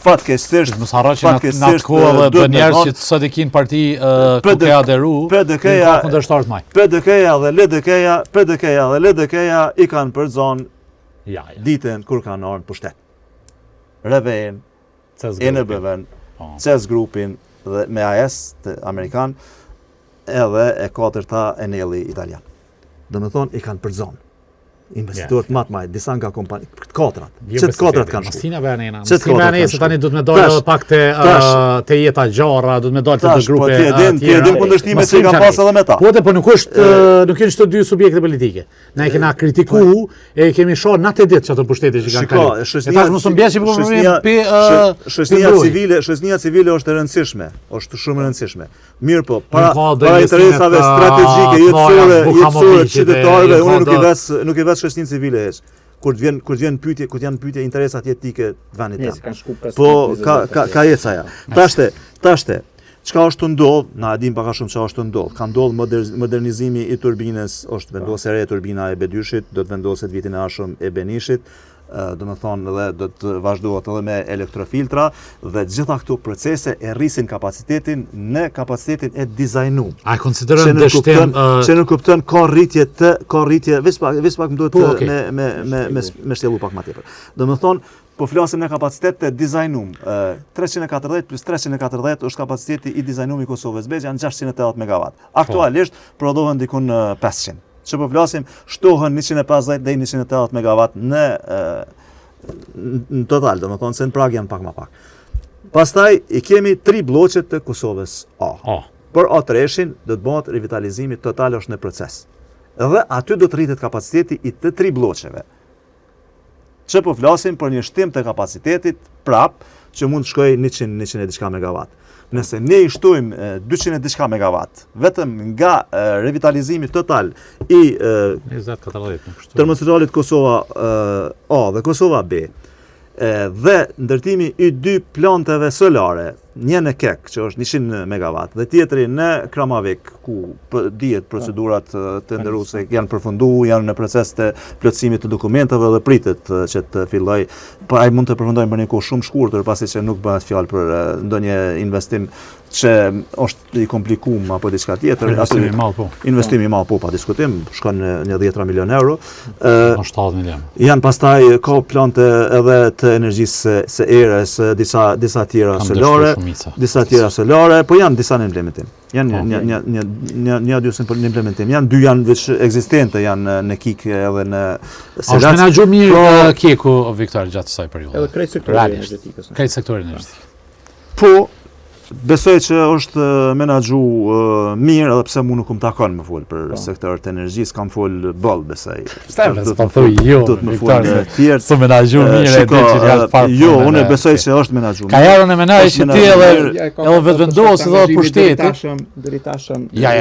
fatkeqësisht mos harro që në atë kohë dhe njerëz që sot e kin parti ku ka aderu, PDK-ja kundërshtar të maj. PDK-ja dhe LDK-ja i kanë përzon ditën kur kanë ardhur në pushtet. Revejn, ENB-n, CES grupin dhe me AS të Amerikan edhe e 4-ta Eneli italian. Dhe me thonë i kanë përzon. Investitorët matë majtë, disa nga kompani, këtë katrat. Që të katrat kanë shku. Masina Bernena, se tani du të me dollë pak të jeta gjara, du të me dollë të të grupe tjera. Ti edhim kundërshtimet që i kanë pas edhe me ta. Po po nuk jenë çdo dy subjekte politike. Na e kena kritiku e kemi shoh natë ditë çato pushtete që kanë kaluar. E tash mos mbieshi shoqëria civile është e rëndësishme, është shumë e rëndësishme. Mirë po, para interesave strategjike jetësore qytetarëve, unë nuk i ves shoqërinë civile heq. Kur janë pyetje interesat jetike të vendit tënd. Po ka jeca ja. Tashte, çka është të ndodh, na e dim pak a shumë çka është të ndodh. Ka ndodh modernizimi i turbinës, është vendosur re turbina e B2-shit, do të vendoset vitin e ardhshëm e B1-shit. Do të thonë edhe do të vazhdohet edhe me elektrofiltra dhe gjitha këto procese e rrisin kapacitetin në kapacitetin e dizajnuar. A konsiderojmë dështim që nuk kupton ka rritje veç pak më duhet me shtjellu pak më tepër. Do të thonë po flasim në kapacitet të dizajnuar. 340 plus 340 është kapaciteti i dizajnuar i Kosovës B, janë 680 megawatt. Aktualisht prodhohen diku në 500. Që po flasim, shtohen 150 dhe 180 megawatt në total, do më thonë se në prag janë pak ma pak. Pastaj i kemi 3 bloqet të Kosovës A. Për A3-shin do të bëhet revitalizimi total është në proces. Dhe aty do të rritet kapaciteti i të 3 bloqeve. Që po flasim për një shtim të kapacitetit prap që mund të shkoj 100 e diçka megawatt. Nëse ne i shtojmë 200 e diçka megawatt, vetëm nga revitalizimi total i termocentralit Kosova A dhe Kosova B, dhe ndërtimi i 2 planteve solare, një në Kek, që është 100 megawatt, dhe tjetri në Kramavik, ku dihet procedurat të ndërruese janë përfundu, janë në proces të plotësimit të dokumenteve dhe pritet që të filloj. Po ai mund të përfundojmë për një kohë shumë shkurtër, pasi që nuk bëhet fjalë për ndonjë investim që është i komplikuar apo diçka tjetër. Investimi i madh po. Investimi i madh po, pa diskutim, shkon në 10 milion euro. 70 milion. Janë pastaj ka plante edhe të energjisë së erës, disa tjera solare, po janë disa në implementim. Janë një dy në implementim. Janë 2 janë veç ekzistente, janë në Kik edhe në Selac. Është menaxhuar mirë Kiku, Viktor, gjatë kësaj periudhe. Edhe krejt sektori energjetikës. Krejt sektori energjetik. Po, besoj që është menaxhu mirë, edhe pse mu nuk më takon më fol për sektorët e energjisë, kam fol boll besoj. Po thuj jo, Viktor, se menaxhu mirë e di që janë fare. Jo, unë besoj që është menaxhu. Ka jarën e menaxhit që ti edhe vetvendosë edhe pushteti. Deri tashëm. Ja,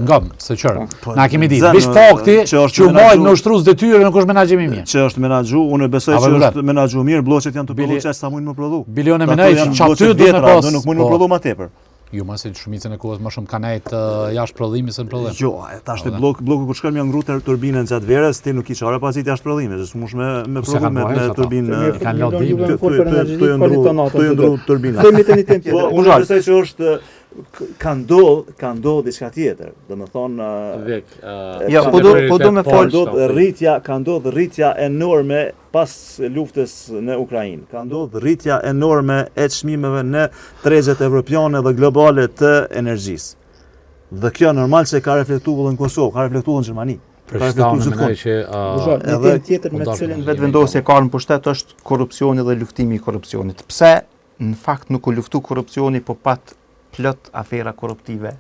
ngam, se çorë. Na kemi ditë. Veç fakti që u mojnë në ushtrus detyrë nuk është menaxhim i mirë. Që është menaxhu, unë besoj që është menaxhu mirë, bloqet janë të prodhuar çfarë sa mund të prodhu. Bilione menaxhi aty do të nuk mund të prodhu më tepër. Jo, ma se shumicën e kohës më shumë ka nejt jashtë prodhimi se në prodhim. Jo, tash bloku kur shkon me ngru turbinën gjatë verës, ti nuk i çore pasi jashtë prodhimit, s'mush me prodhu me turbinë. Kanë lodhim. Tu ndru turbinë. Themi tani temp Po, tjetër. unë besoj që është ka ndodh diçka tjetër. Domethënë Ja, po do me fol. ka ndodh rritja enorme pas luftës në Ukrainë. Ka ndodh rritja enorme e çmimeve në tregjet evropiane dhe globale të energjisë. Dhe kjo normal se ka reflektuar në Kosovë, ka reflektuar në Gjermani. Ka reflektuar gjithmonë. Një temë tjetër me cilën Vetvendosja ka në pushtet është korrupsioni dhe luftimi i korrupsionit. Pse në fakt nuk u luftu korrupsioni, po pat plot afera korruptive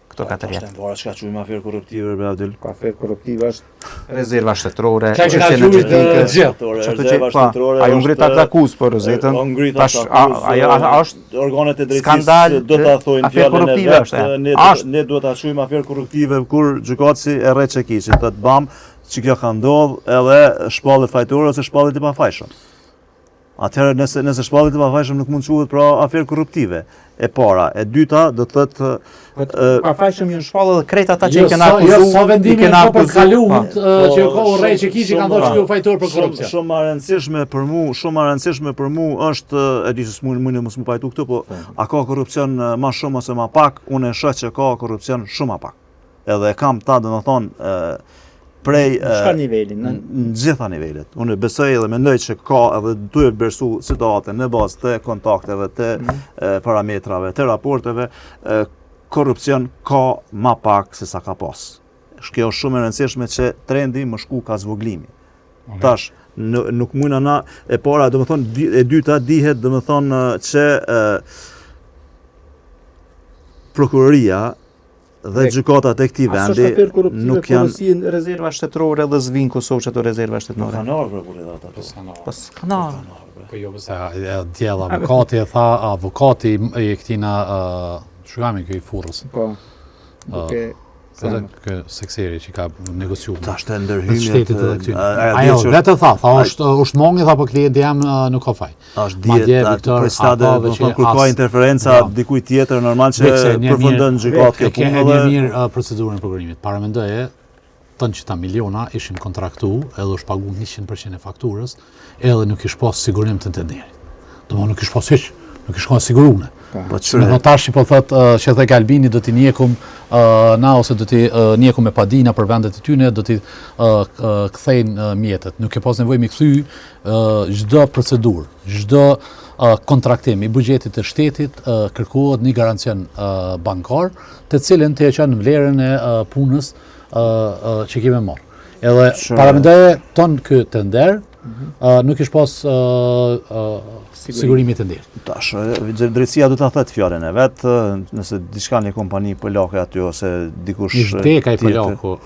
këto 4 vjet. Vara çka quajmë aferë korruptive be Abdul. Aferë korruptive është Rezerva shtetërore, Çka çështje ka energjetike. Rezerva shtetërore. Ajo ngrit atë akuz për rozetën. Tash ajo është organet e skandal, drejtësisë do ta thojnë aferë fjalën e korruptive vet. është, Ne duhet ta quajmë aferë korruptive kur gjykatësi e rre Çekiçit, thotë bam, që kjo ka ndodhur edhe shpallet fajtore ose shpallet i pafajshëm. Atëherë nëse shpallit e pafajshëm nuk mund quhet pra aferë korruptive. E para, e dyta do të thotë pafajshëm janë shpallë dhe krejt ata që Jo, i kena akuzuar, sa vendimi i kena ka përkaluar akuzuar. që ka urrej që kiçi kanë thënë që fajtor për korrupsion. Shumë e rëndësishme për mu është, e di se s'mund mos më pajtu këtë, po a ka korrupsion më shumë ose më pak? Unë e shoh që ka korrupsion shumë më pak. Edhe kam ta domethënë prej çka nivelin, në gjitha nivelet. Unë besoj dhe mendoj që ka edhe duhet vlerësu situatën në bazë të kontakteve, të parametrave, të raporteve, korrupsion ka më pak se sa ka pas. Kjo është shumë e rëndësishme që trendi më shku ka zvoglimi. Tash nuk mundna na e para, domethënë e dyta dihet domethënë që prokuroria dhe gjykata e këtij vendi nuk janë si rezerva shtetërore dhe zvin Kosovë çato rezerva shtetërore. kanar prokuroria ata. Po s'kana. Po jo, se djela avokati e tha, avokati i këtina shukami kjo i furrës. Po. Duke Kë sekseri që ka negociuar. Tash të Shtetit edhe ndërhymjet. këty. Ajo, vetë tha, është mongi, tha, po klienti jam nuk ka faj. Është Madje, dihet Viktor, për stade, akave do që të kur ka as- interferenca Bravo. dikujt tjetër normal që përfundon gjykatë kjo Ke punë një dhe mirë procedurën e programimit. Para mendoje, tënë që ta miliona ishin kontraktu, edhe është pagu 100% e fakturës, edhe nuk ish pas sigurim të tenderit. Domthonë nuk ish pas hiç, nuk ish ka sigurune. po Me çfarë notashi po thot që thek Albini do t'i njekum na ose do t'i njekum me padina për vendet e tyne, do t'i kthejnë mjetet. Nuk e pas nevojë mi kthy çdo procedurë, çdo kontraktim i buxhetit të shtetit kërkohet një garancion bankar, të cilën të e qenë vlerën e punës që kemi marrë. Edhe paramendoje ton ky tender, nuk ish pas sigurimi të ndirë. tash drejtësia do ta thotë fjalën e vet, nëse diçka një kompani polake aty ose dikush Një vdeka i tjetër- polaku,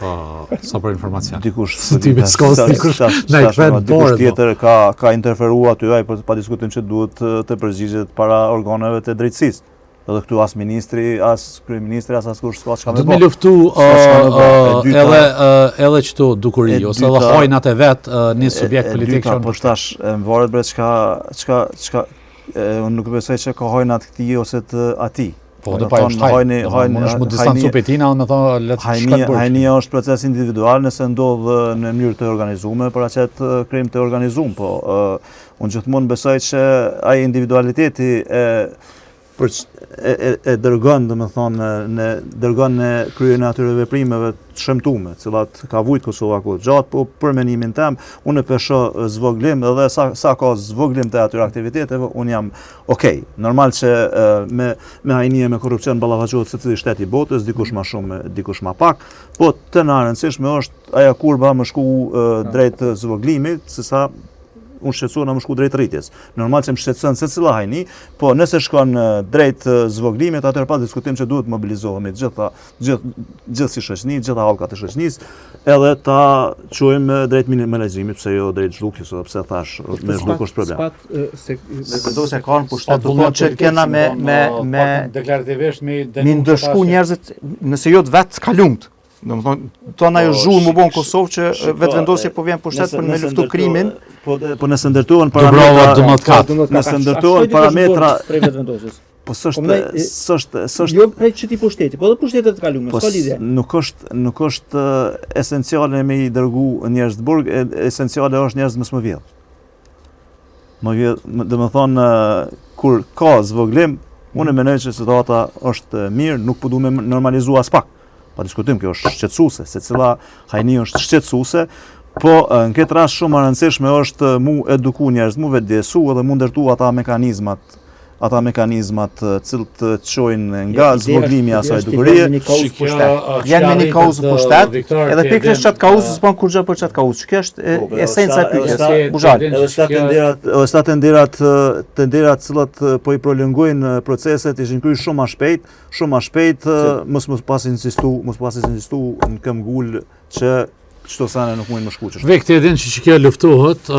sa për informacion. dikush Ti me skos, dikush na i vet dikush dorë. tjetër ka interferuar aty ai pa diskutim që duhet të përgjigjet para organeve të drejtësisë. Edhe këtu as ministri, as kryeministri, as askush s'ka çka Do me të me bë. luftu E dyta- edhe qëto dukuri, e ose edhe dyta- hojnat e vet një subjekt politik që po tash më varet bre çka unë nuk besoj që ka hojnat këtij ose të atij. Po do pa është hajnë, mund është mu distancu për tina, me thonë, letë shkatë bërë. Hajnia është proces individual nëse ndodh në mënyrë të organizuar, për aqet krim të organizuar, po unë gjithmonë besoj që ai individualiteti e dërgon, dërgon në kryen e atyre veprimeve të shëmtume, cilat ka vujt Kosova ku gjatë, po për menimin tem, unë e pesho zvoglim, edhe sa ka zvoglim të atyre aktiviteteve, unë jam okej. Normal që me hajnie, me korrupsion ballafaqohet secili shtet i botës, dikush më shumë, dikush më pak, po të na rëndësishme është aja kurba më shku drejt zvoglimit, sesa unë shqetësuar në më shku drejt rritjes. Normal që më shqetëson se cila hajni, po nëse shkon drejt zvoglimit, atëherë pa diskutim që duhet mobilizohemi gjithë si shoqëni, gjitha hallkat e shoqënisë, edhe ta çojmë drejt menaxhimit, pse jo drejt zhdukjes, ose pse thash me zhduk është problem. Vetvendosja ka në pushtet të thonë që kena me deklarativisht me ndëshku njerëzit, nëse jo të vetë ka lumt. Domethënë, tonë ajo zhurmë u bon Kosovë që vetvendosje po vjen pushtet për me luftu krimin. Po nëse ndërtohen Dubrova parametra, do më të katë. nëse ndërtohen parametra, Po s'është Jo prej çti pushteti, po edhe pushtetet të kaluara, s'ka lidhje. nuk është esenciale me I dërgu njerëz të burg, esenciale është njerëz mos më vjedh. Më vjedh, do të thonë kur ka zvoglim, unë mendoj që situata është mirë, nuk po duhet me normalizu as pak. Pa diskutim, kjo është shqetësuese, secila hajni është shqetësuese, po në këtë rast shumë e rëndësishme është mu eduku njerëz, mu vetëdjesu edhe mu ndërtu ata mekanizmat cilët të çojnë nga zvoglimi i asaj dukurie. Janë me një kauzë pushtet, edhe pikërisht çat kauzë s'bën kur gjë për çat kauzë. Kjo është esenca e pyetjes. Buzhal. Edhe sta tenderat cilët po I prolongojnë proceset ishin kryer shumë më shpejt, mos pas insistu në këmbgul që çdo sene nuk mund më shkuqësh. Vekti edhin që kjo luftohet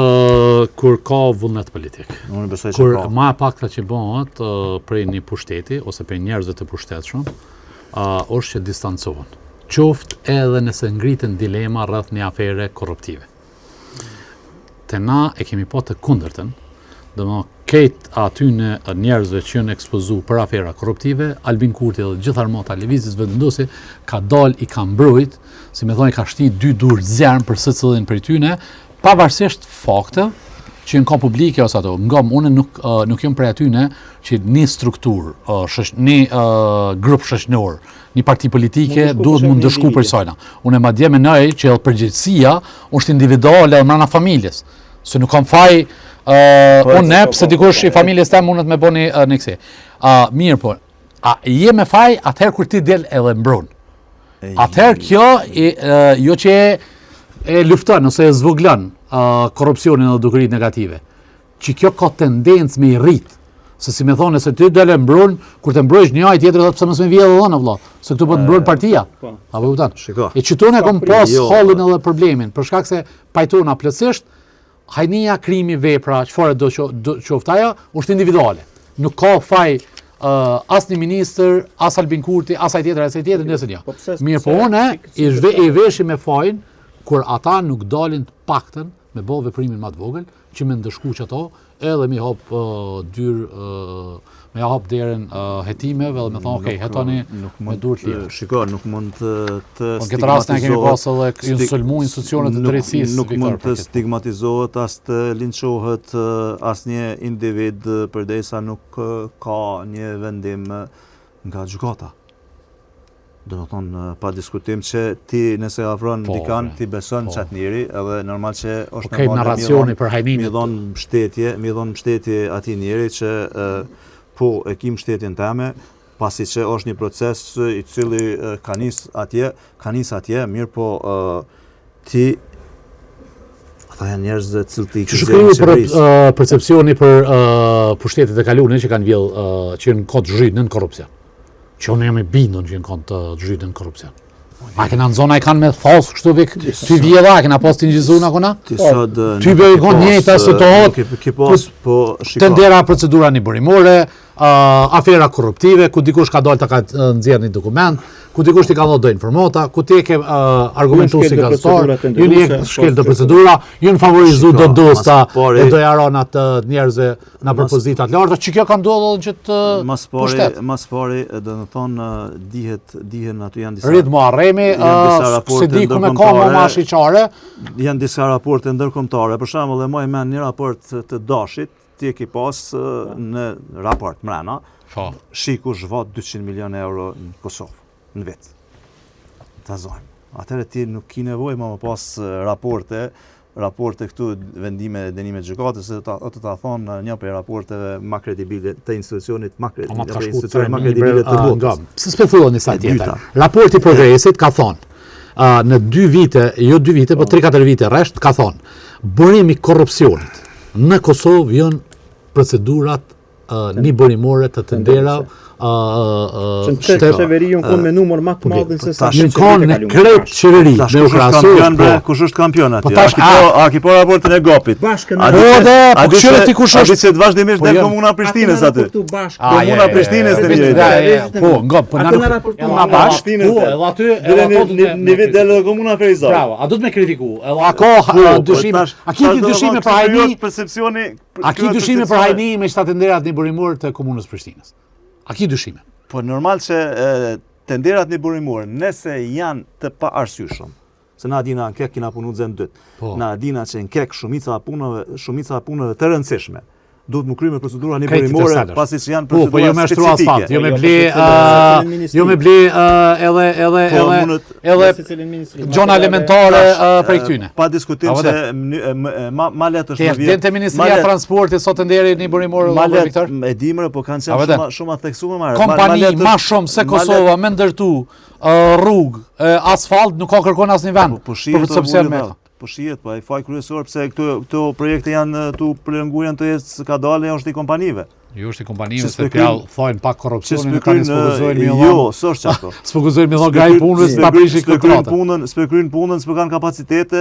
kur ka vullnet politik. Unë besoj që Kur ka. ma e pakta që bëhet prej një pushteti ose prej njerëzve të pushtetshëm, është që distancohen. Qoftë edhe nëse ngritën dilema rreth një afere korruptive. Te na e kemi pa të kundërtën, domethënë këtë aty në njerëzve që janë ekspozu për afera korruptive, Albin Kurti dhe gjithë armata e lëvizjes vendosi ka dal I ka mbrojt, si me thonë ka shti 2 dur zjarm për secilin prej tyne, pavarësisht fakteve që në ka publike ose ato. Ngam unë nuk jam prej atyne që një strukturë, një grup shoqëror, një parti politike duhet mund ndëshku për sajna. Unë madje mendoj që përgjegjësia është individuale brenda familjes. Se nuk kam faj unë pse dikush I familjes tem mundet me bëni një kësi. Mirë po, je me faj atëherë kur ti del edhe mbron. Atëherë kjo jo që e lufton ose e zvoglon korrupsionin dhe dukuritë negative. Që kjo ka tendencë me I rrit. Se si me thonë, se ty del e mbron, kur të mbrojsh një tjetër thotë pse mos më vjedh dhëna vëlla, se këtu po të mbron partia. Apo kupton? Shiko. E çitone kom pas hallin edhe problemin, për shkak se pajtona plotësisht hajnia, krimi, vepra, çfarë do qoftë ajo, është individuale. Nuk ka faj as një ministër, as Albin Kurti, as ai tjetër, nëse jo. Mirë po unë I veshi me fajin kur ata nuk dalin të paktën me bë veprimin më të vogël, që me ndëshkuq ato, edhe mi hap me hap derën hetimeve dhe me thonë, okay, hetoni me dur të lirë. Shiko, nuk mund të Në këtë rast ne kemi pas edhe sulmu institucionet të drejtësisë. Nuk mund të stigmatizohet as të linçohet asnjë individ përdesa nuk ka një vendim nga gjykata. Do të thonë pa diskutim që ti nëse afron dikan ti beson çat njeri edhe normal që është narracioni për hajnimin. Mi dhon mbështetje atij njeri që po e kim mbështetjen teme, pasi që është një proces I cili ka nis atje, mirë po ti ata janë njerëz të cilët I shkruaj për percepcioni për pushtetet e kaluara që kanë vjell që janë kod zhytën në korrupsion. Që unë jam I bindur që në kanë të zhytën në korrupsion. A kena në zona I kanë me thos kështu vik ty vjedha, a kena pas të njëzuna këna? Ty bëjgon njëta se të hot tendera procedura një bërimore, afera korruptive, ku dikush ka dalë të ka nxjerrë një dokument, ku dikush ti ka dhënë do informata, ku ti ke argumentu si gazetar, ju një shkel të procedura, ju në favorizu do dosta e do jaron atë njerëzve në propozitat larta, që kjo ka ndodhur që të pushtet. Mas pari, do të thonë, dihen aty janë disa... Ritmo arremi, se di ku me ka më ma shiqare. Janë disa raporte ndërkombëtare, për shembull, e moj men një raport të Dashit, ti e ki pas në raport mrena, shiku zhvat 200 milion euro në Kosovë, në vetë. Ta zojmë. Atëherë ti nuk ki nevojë më pas raporte këtu vendime e denime gjykatës, se të ta thonë një për raporteve më kredibile të institucionit më kredibile të botës. Pse speculoni sa tjetër? Raporti Progresit ka thonë në 2 vite, jo 2 vite, po 3-4 vite rresht ka thonë bërimi korrupsionit në Kosovë janë procedurat një bërimore të tendera qeveri ju në me numër më të madhin se sa në kanë në krejt qeveri me u krahasuar kush është kampion atje a ki po raportin e GOP-it a di se të vazhdimisht del komuna Prishtinës aty komuna Prishtinës të njëjtë po GOP po na bashkë edhe aty në vit del komuna Ferizaj bravo a do të më kritiku a ka dyshime a ki dyshime për hajni percepcioni a ki dyshime për hajni me shtatenderat një bërimor të komunës Prishtinës A ki dyshime? Po normal që tenderat një burimore, nëse janë të pa arsyeshëm, se na dina në kek kina punu zem dytë, na dina që në kek shumica punëve të rëndësishme, duhet më kryme procedura një burimore, pasi që janë procedura specifike. Po jo me ashtru asfalt, jo me ble edhe gjona elementare prej këtyne. Pa diskutim që ma letë është në vjetë. Dente Ministria Transportit sot të nderi një burimore, ma letë e dimre, po kanë qenë shumë atë theksume marë. Kompani ma shumë se Kosova me ndërtu rrugë, asfalt, nuk ka kërkon asë një vend. Po shihet, po ai faj kryesor pse këto projekte janë tu prolonguar të jetë ka dalë është i kompanive. Jo është i kompanive se pjallë thojnë pak korrupsionin e kanë spokuzojnë mi Jo, s'është çasto. Spokuzojnë mi dhon graj punës, ta prishin kontratë. Spekryn punën, s'kan kapacitete,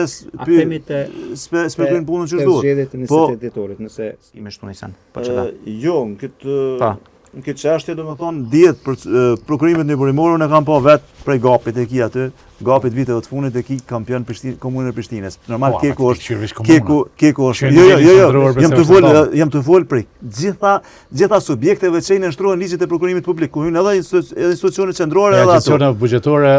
spekryn punën që duhet. Zgjedhjet e 28 dhjetorit, nëse i më shtunisan. Po çka? Jo, në këtë çështje domethënë dihet për prokurimet në burimore unë kam pa vetë prej gapit e ki aty, gapit viteve të fundit e ki kampion komunën e Prishtinës. Normal Keku është. Jo, jam të fol prej gjitha subjekteve që i nënshtrohen ligjit e prokurimit publik, ku hyn edhe institucionet qendrore edhe ato. Institucionet buxhetore,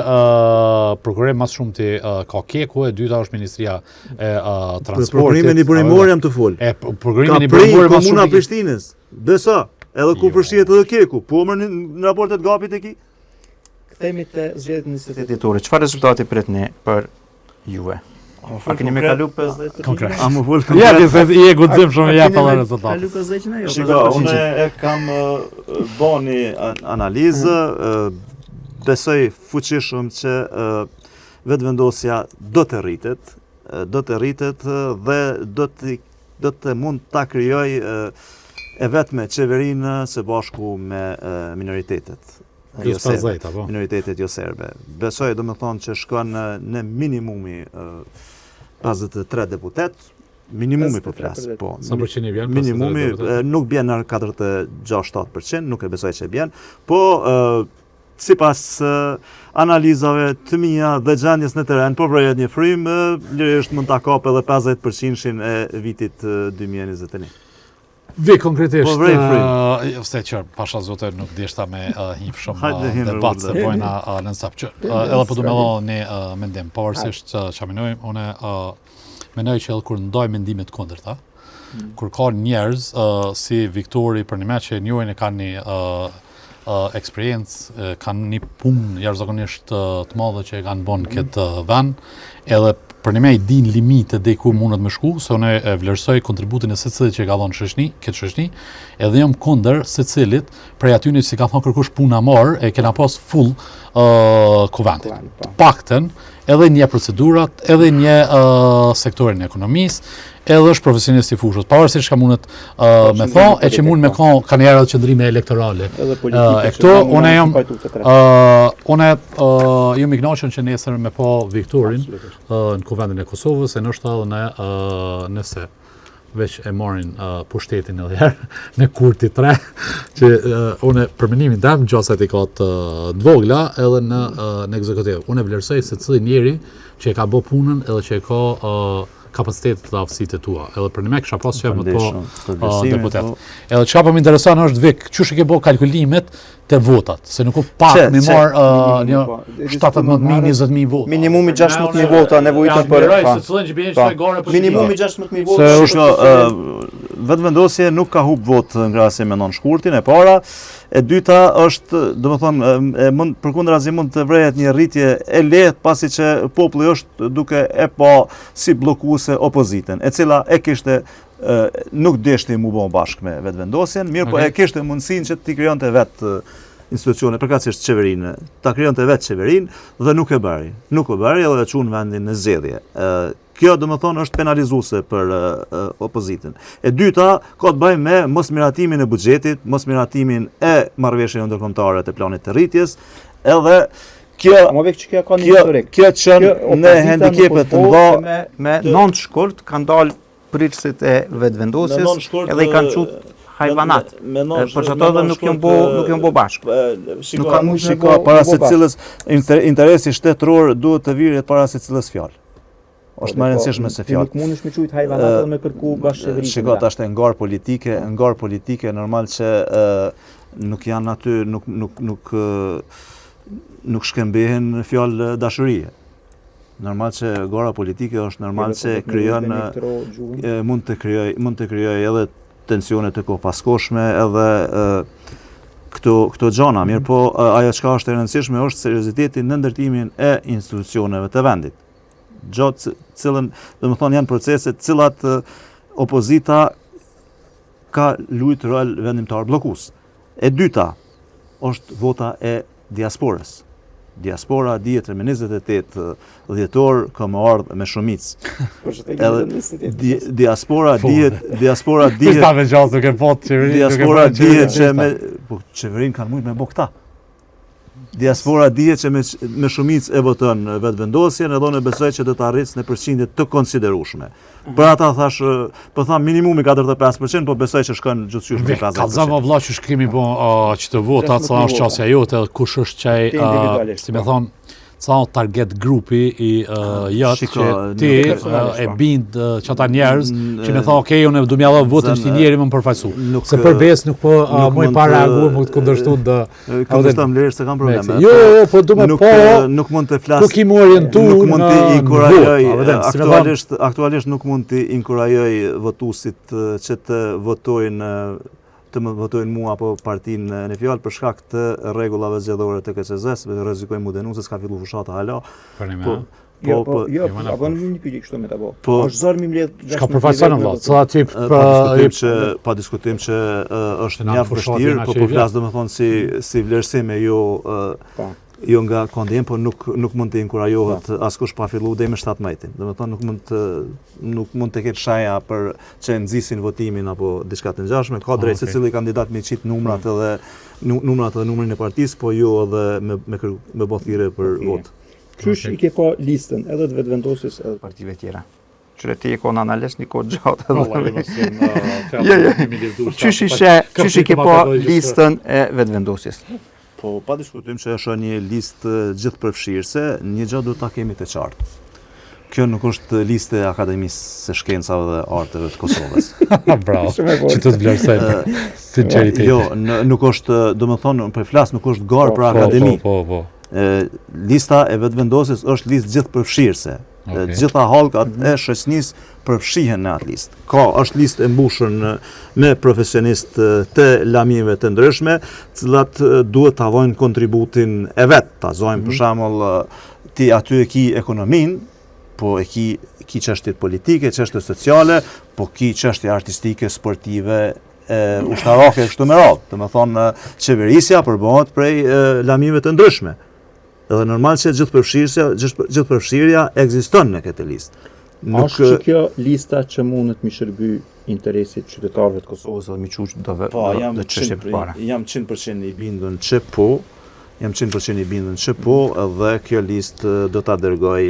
prokurim më shumë ti ka Keku, e dyta është Ministria e Transportit. Prokurimin e burimor jam të fol. Prokurimin e burimor më shumë komuna e Prishtinës. Besa, edhe ku përfshihet edhe Keku, po më në raportet gapit e ki. Kthehemi te zgjedhjet e 28 dhjetorit. Çfarë rezultati pritni për juve? A keni me kalu 50? Konkret. A më fol konkret? Ja, se i e guxim shumë ja pa rezultat. Kalu 50 në jo. Shiko, unë e kam bëni analizë, besoj fuqishëm që vetëvendosja do të rritet, dhe do të mund ta krijoj e vetme qeverinë së bashku me minoritetet. Minoritetet jo serbe. Besoj do me thonë që shkon në minimumi 53 deputet, minimumi për flasë, po. Sa përqeni vjen? Minimumi nuk bjen në 46-7%, nuk e besoj që bjen, po si pas analizave të mija dhe gjendjes në teren, po vrejet një frim, lirisht mund të kapë edhe 50% e vitit 2021. Vi konkretisht, vse që pasha zote nuk dishta me hip shumë debat se bojna në nësap që edhe po du me dho një mendim, pavarësisht që menojmë, une menoj që edhe kur ndoj mendimet kundërta, kur ka njerëz si Viktori për një me që njojnë e kanë një eksperiencë, kanë një punë jashtëzakonisht të madhe që e kanë bon këtë vend, edhe për një me i din limite dhe ku mundet me shku, se unë e vlerësoj kontributin e secilit që ka dhonë këtë shoqëni, edhe jam kundër secilit prej atyne që si ka thonë kërkush puna marë, e kena pas full kuventin. Pakten, edhe një procedurat, edhe një sektorin e ekonomisë, edhe është profesionist i fushës. Pavarësisht çka mundet me thonë, e që mund me ka një herë qëndrime elektorale. E këto, une jam i kënaqur që nesër me pa Viktorin në kuvendin e Kosovës, e nështë edhe nëse veç e marrin pushtetin edhe herë në kurti 3, që une për menimin tem gjaset i ka të dvogla edhe në ekzekutiv. Une vlerësoj se cili njeri që e ka bë punën edhe që e ka kapacitetet dhe aftësitë tua. Edhe për një me kësha pas që e më të po deputet. Edhe që ka për më interesan është Vik, qysh e ke bo kalkulimet të votat, se nuk u pak mi marë një 17.000, 20.000 vota. Minimumi 16.000 vota nevojitën për... Minimumi 16.000 vota. Se është vetëvendosje nuk ka hub vot në krahasime me nënshkurtin e para, e dyta është, do më thonë, përkundrazi mund të vrejet një rritje e lehtë pasi që populli është duke e pa si bllokuese opozitën, e cila e kishte nuk deshti mu bo bashkë me vetëvendosjen, mirë po e kishte mundësinë që t'i krijonte vetë institucione, përkatësisht qeverinë, ta krijonte vetë qeverinë dhe nuk e bëri. Nuk e bëri edhe çun vendin në zgjedhje. Kjo do më thonë është penalizuese për opozitën. E dyta, ka të bëjë me mosmiratimin e buxhetit, mosmiratimin e marrëveshjeve ndërkombëtare të planit të rritjes, edhe kjo që në hendikepet të mëdha me 9 shkurt kanë dalë pritësit e vetëvendosjes edhe i kanë qut hajvanat. Por që ato dhe nuk janë bo bashkë. Shiko, para se cilës interesi shtetëror duhet të virjet para se cilës fjalë. Është më rëndësishme se fjalë. Nuk mundesh me qujt hajvanat edhe me kërku bashkëqeveri. Shiko, tash ngar politike, normal që nuk janë aty, nuk shkëmbehen fjalë dashurie. Normal që gora politike është normal që krijon mund të krijoj edhe tensione të kohëpaskoshme edhe këto gjëra, mirë po ajo çka është e rëndësishme është serioziteti në ndërtimin e institucioneve të vendit. Gjatë cilën, domethënë janë procese të cilat opozita ka luajtur rol vendimtar bllokues. E dyta është vota e diasporës. Diaspora dihet me 28 dhjetor ka më ardhur me shumicë. Diaspora dihet Ta me gjallë duke botë qeverinë. Diaspora dihet që po qeverinë kanë mujt me bo këta. Diaspora dihet që me shumicë e voton vetëvendosjen, edhe unë besoj që do të arrisë në përqindje të konsiderueshme. Për ata thash, po tham minimumi 45%, po besoj që shkon gjithçysh në 50%. Kallëzama vëlla që kemi bo që të vota, ca është qasja jote, kush është qaj, si me thonë, ca target grupi i jatë që ti e bind që ata njerëz që me thonë, okej, unë du mja dhe votën që ti njeri më më përfaqësu. Se përbes nuk po moj para reagu, më të këndërshtu në... Këndërshtam lirë se kam probleme. Jo, po du me po... Nuk mund të flasë... Ku ki më orientu aktualisht nuk mund të inkurajoj votuesit që të votojnë mua apo partinë në fjalë për shkak të rregullave zgjedhore të KCZ-s, rrezikojmë mu denunce, s'ka filluar fushata hala. Apo në një pyetje kështu me ta bë. Është zor mi mbledh. Çka përfaqëson vëlla? Ca tip pa diskutim që është mjaft vështirë, po flas domethënë si vlerësim e jo nga kondiem, po nuk mund të inkurajohet askush pa filluar deri me 17 Domethënë nuk mund të ketë shaja për që nxisin votimin apo diçka të ngjashme. Ka drejt secili kandidat me qit numrat edhe numrin e partisë, po jo edhe me bothire për vot. Qysh i ke pa listën edhe të vetëvendosjes edhe partive tjera? Qyre ti e ko në anales një kohë gjatë. Qysh i ke pa listën e vetëvendosjes? Po, pa diskutim që është një listë gjithë përfshirëse, një gjë duhet ta kemi të qartë. Kjo nuk është listë e Akademisë së Shkencave dhe Arteve të Kosovës. Bravo, që të vlerësoj sinqeriteti. Jo, nuk është, domethënë, për flas nuk është garë për akademi. Po. Lista e vetëvendosjes është listë gjithë përfshirëse. Gjitha hallkat e shoqënisë përfshihen në atë listë. Është listë e mbushur me profesionistë të lamive të ndryshme, cilat duhet ta vojnë kontributin e vet. Ta zojnë për shembull ti aty e ki ekonominë, po e ki çështjet politike, çështje sociale, po ki çështje artistike, sportive, ushtarake kështu me radhë. Domethënë qeverisja përbohet prej lamive të ndryshme. Edhe normal që gjithëpërfshirja ekziston në këtë listë. Është që kjo lista që mundet mi shërby interesit qytetarëve të Kosovës dhe mi quq dhe çështje përpara. Jam 100% i bindun që po, edhe kjo listë do ta dërgoj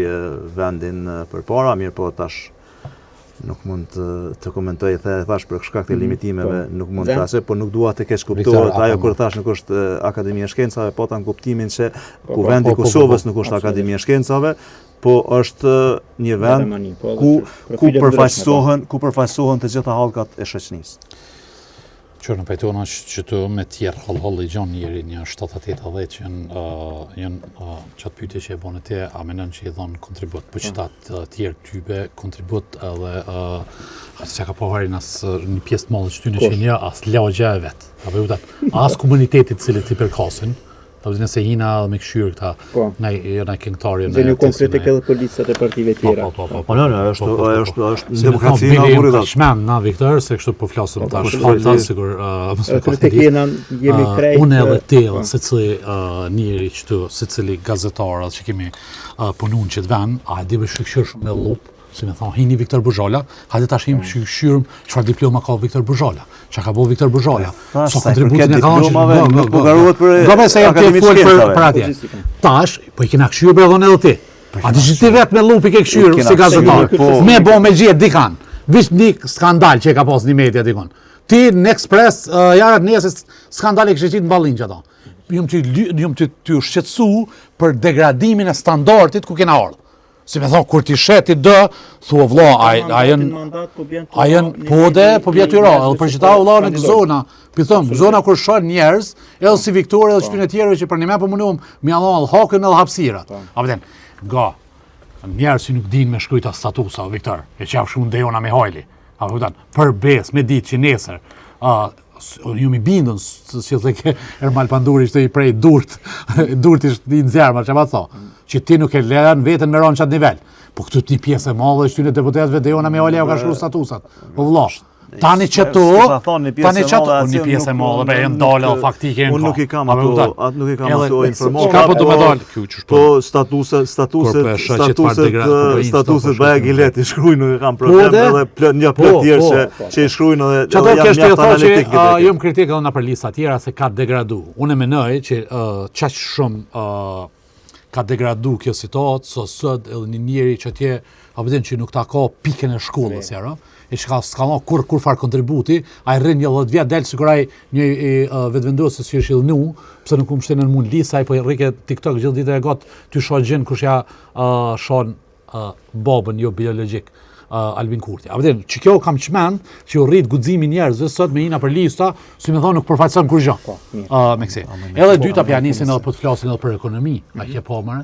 vendin përpara, mirë po tash nuk mund të komentoj, thash për shkak të limitimeve, nuk mund të thasë, por nuk dua të keq kuptohet ajo kur thash nuk është Akademia e Shkencave, po ta në kuptimin që ku vendi i Kosovës nuk është Akademia e Shkencave, po është një vend ku përfaqësohen të gjitha hallkat e shoqënisë. Që në pajtona që të me tjerë hall i gjon njeri një 7-8 që janë qatë pyetje që e bone te, a menen që i dhonë kontribut, për që ta tjerë tybe kontribut edhe që ka poharin asë një pjesë të mollë që ty në qenja, asë lagja e vetë. Asë komunitetit cilët i përkasin, nëse jina me këshyrë këta në këngëtarjen. Dhe një konkrete këtë për listat e partive tjera. Po, është demokraci në burit. Shmen, na, Viktor, se kështu po flasëm ta shfanta, sigur... Unë edhe telë, se cili njëri qëtu, se cili gazetarë që kemi punun që të ven, a e dibe shkëshyrë shumë me lupë, si me thonë, hini Viktor Buxhala, hajde tash him shkëshyrëm çfarë diploma ka Viktor Buxhala. Çka ka bëu Viktor Buxhala? Sa kontributin e ka dhënë? Nuk po garohet për Akademisë e Shkencave. Për atje. Tash, po i kena këshyrë për dhënë edhe ti. A di ti vetë me lupi ke këshyrë si gazetar. Me bë me gjet dikan. Vish një skandal që e ka pas në media dikon. Ti në Express ja nesër skandali kishte qenë në Ballinj ato. Jum ty shqetësu për degradimin e standardit ku kena ardhur. Si me thonë, kur ti sheti dë, thua vla, a jenë po bje të ra, edhe për që ta vla në gëzona, për thëmë, gëzona kur shon njerëz, edhe si Viktor edhe qëtyn e tjerëve që për një me për munum, mi alon edhe hakën edhe hapsirat. A pëten, nga, njerëz që nuk din me shkrujta statusa, Viktor, e që shkru në dejona me hajli, a pëten, për bes, me ditë që nesër, ju mi bindën, që të ke Ermal Panduri që të i prej durt ishtë i nëzjerma, që ma tho, që ti nuk e lenë vetën me ronë qatë nivel. Po këtu një pjesë e madhe, që ty në deputetëve dhe jona me olea u ka shkru statusat. O vëlla, tani që to, një pjesë e madhe, be e ndale o faktike në ka. Unë nuk i kam ato informohet. Ka po të me dalë? Po statuset Baja Gileti shkrujnë nuk e kam problem, edhe një plët tjerë që i shkrujnë edhe jam mjaft analitik këtë. Jëm kritik edhe në për lista tjera se ka degradu. Unë e menoj që qaq shumë ka degradu kjo situatë, sot edhe një njeri që tje, që nuk ta ka pikën e shkollës, e që s'ka ma kur farë kontributi, a i rrinë një 10 vjetë delë, sikur a i një vetëvendosës që është ilnu, pëse nuk më shtenën mund lisa, a i po i rrike TikTok gjithë ditë e gotë, ty shonë gjenë kush ja shonë babën jo biologjik, Albin Kurti. A vëdin, që kjo kam qmend, që u rritë gudzimi njerëzve sot me ina për lista, si me thonë nuk përfaqëson kur gjë. Me kësi. Edhe dyta pjanisin edhe për të flasin edhe për ekonomi, a kje po mëre?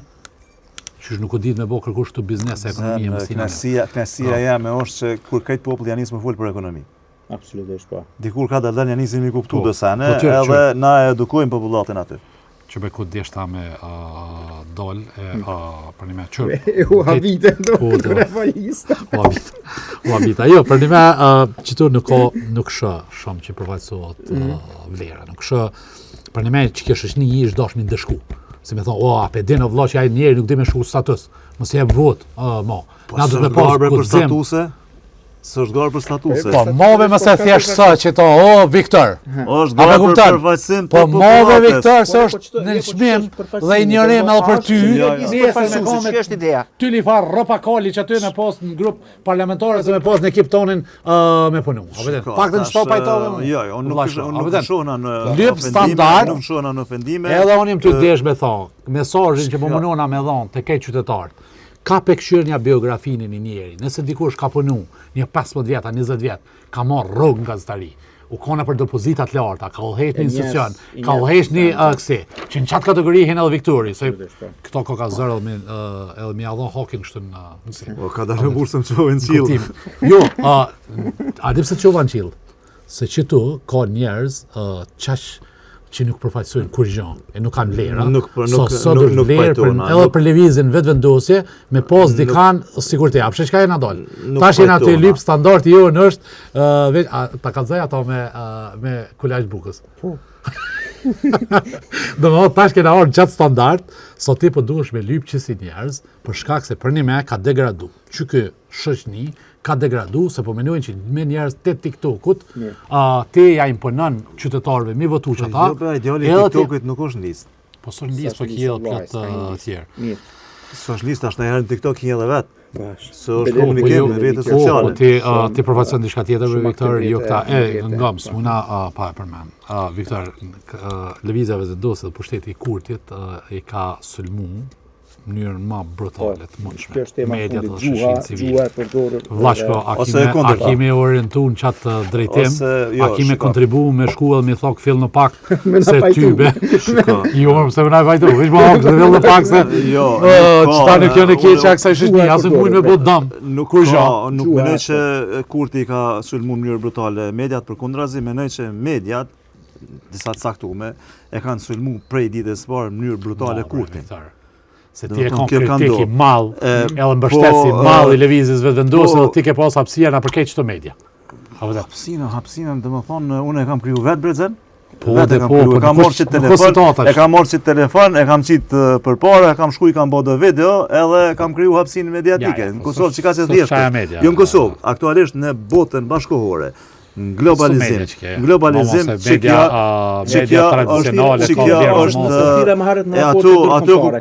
Qysh nuk u ditë me bo kërkush të biznes e ekonomi e mësina. Knasia jame është që kur krejt popull janis me full për ekonomi. Absolutisht, po. Dikur ka dalë janisin mi kuptu dësane, edhe na edukojmë populatin aty. Që be ku deshta me dol, për një me qërë. U habite do kërë valista. U habita. Jo, për një me që tu nuk shë shumë që përfaqësohet vlera. Nuk shë, për një me që kje shëshni i ishtë dosh mi ndëshku. Si me thonë, pe dinë o vlo që ajë njeri nuk di me shku status. Mos jep vot, mo. Po së është garbe për statuse? Së është garë për statuse? Po move më se thjesht së që to, Viktor. është garë për përfaqësim të popullatës. Po move, Viktor, se është në lëshmim dhe i njërim edhe për ty. Ty li farë ropa kali që aty me post në grup parlamentare se me post në ekip tonin me punu. Pak të në shto pajtove mu. Jo, unë nuk shona në ofendime. Edhe unë jem të desh me thonë, mesazhin që po munona me dhonë të kej qytetarët. Ka pekëshyrë një biografinë një njeri, nëse dikush ka punu një 15 vjeta, 20 vjetë, ka marrë rrugë nga zëtari, u kone për depozitat larta, ka ullhesh një institucion, ka ullhesh një kësi, që në qatë kategori hin edhe Viktori, se këto ka zërë edhe mi adhon hokin kështu në nësi. O, ka dalë bursëm qovë në qilë. Jo, a di pse qovë në qilë? Se që tu ka njerëz qash që nuk përfaqësojnë kur gjë, e nuk kanë vlera. Nuk pajtojnë. Edhe për lëvizjen vetvendosje, me pas dikan sikur të japsh. Çka jena dal? Tash jena aty lyp standardi jonë është ta kallzoj ato me kulaj bukës. Po. Domethënë tash kena orë gjatë standard, sot ti po duhesh me lyp që si njerëz, për shkak se për një me ka degradu. Që ky shoqni ka degradu, se po menojnë që me njerëz të TikTokut, te ja imponon qytetarëve mi votu që ta. Jo, për ideali TikTokut nuk është në listë. Po së në listë, po kje edhe plët tjerë. Së është listë, ashtë në herë në TikTok kje edhe vetë. Së është komunikim në rrjetet sociale. Ti përfaqëson diçka tjetër, Viktor, jo këta, nga më smuna pa e përmen. Viktor, lëvizjave vendosë dhe pushteti i Kurtit i ka sulmu mënyrën ma brutale të mundshme. Mediat dhe shoqërinë civile. Vllashko, a kemi orientu në qatë drejtim, a kemi kontribu me shku edhe me thok fill në pak se tybe. Jo, se më na vajtu, vish më hongë, se fill në pak se qëta në kjo në keqe a kësaj shoqëni, asë mujnë me bot dam. Nuk menoj që Kurti ka sulmu në mënyrë brutale mediat, përkundrazi menoj që mediat, disa të saktume, e kanë sulmu prej ditës parë në mënyrë brutale Kurtin. Se ti e kon kritiki mall, edhe mbështetsi mall i lëvizjes vetvendosë dhe ti ke pas hapësira për keq çdo media. Hapësina, domethënë unë e kam kriju vetë brexen. E kam marrë si telefon, e kam qitë përpara, e kam shku i kam bërë video, edhe kam kriju hapësinë mediatike. Në Kosovë që ka që thjeshtë. Jo në Kosovë, aktualisht në botën bashkohore. Globalizim që kjo është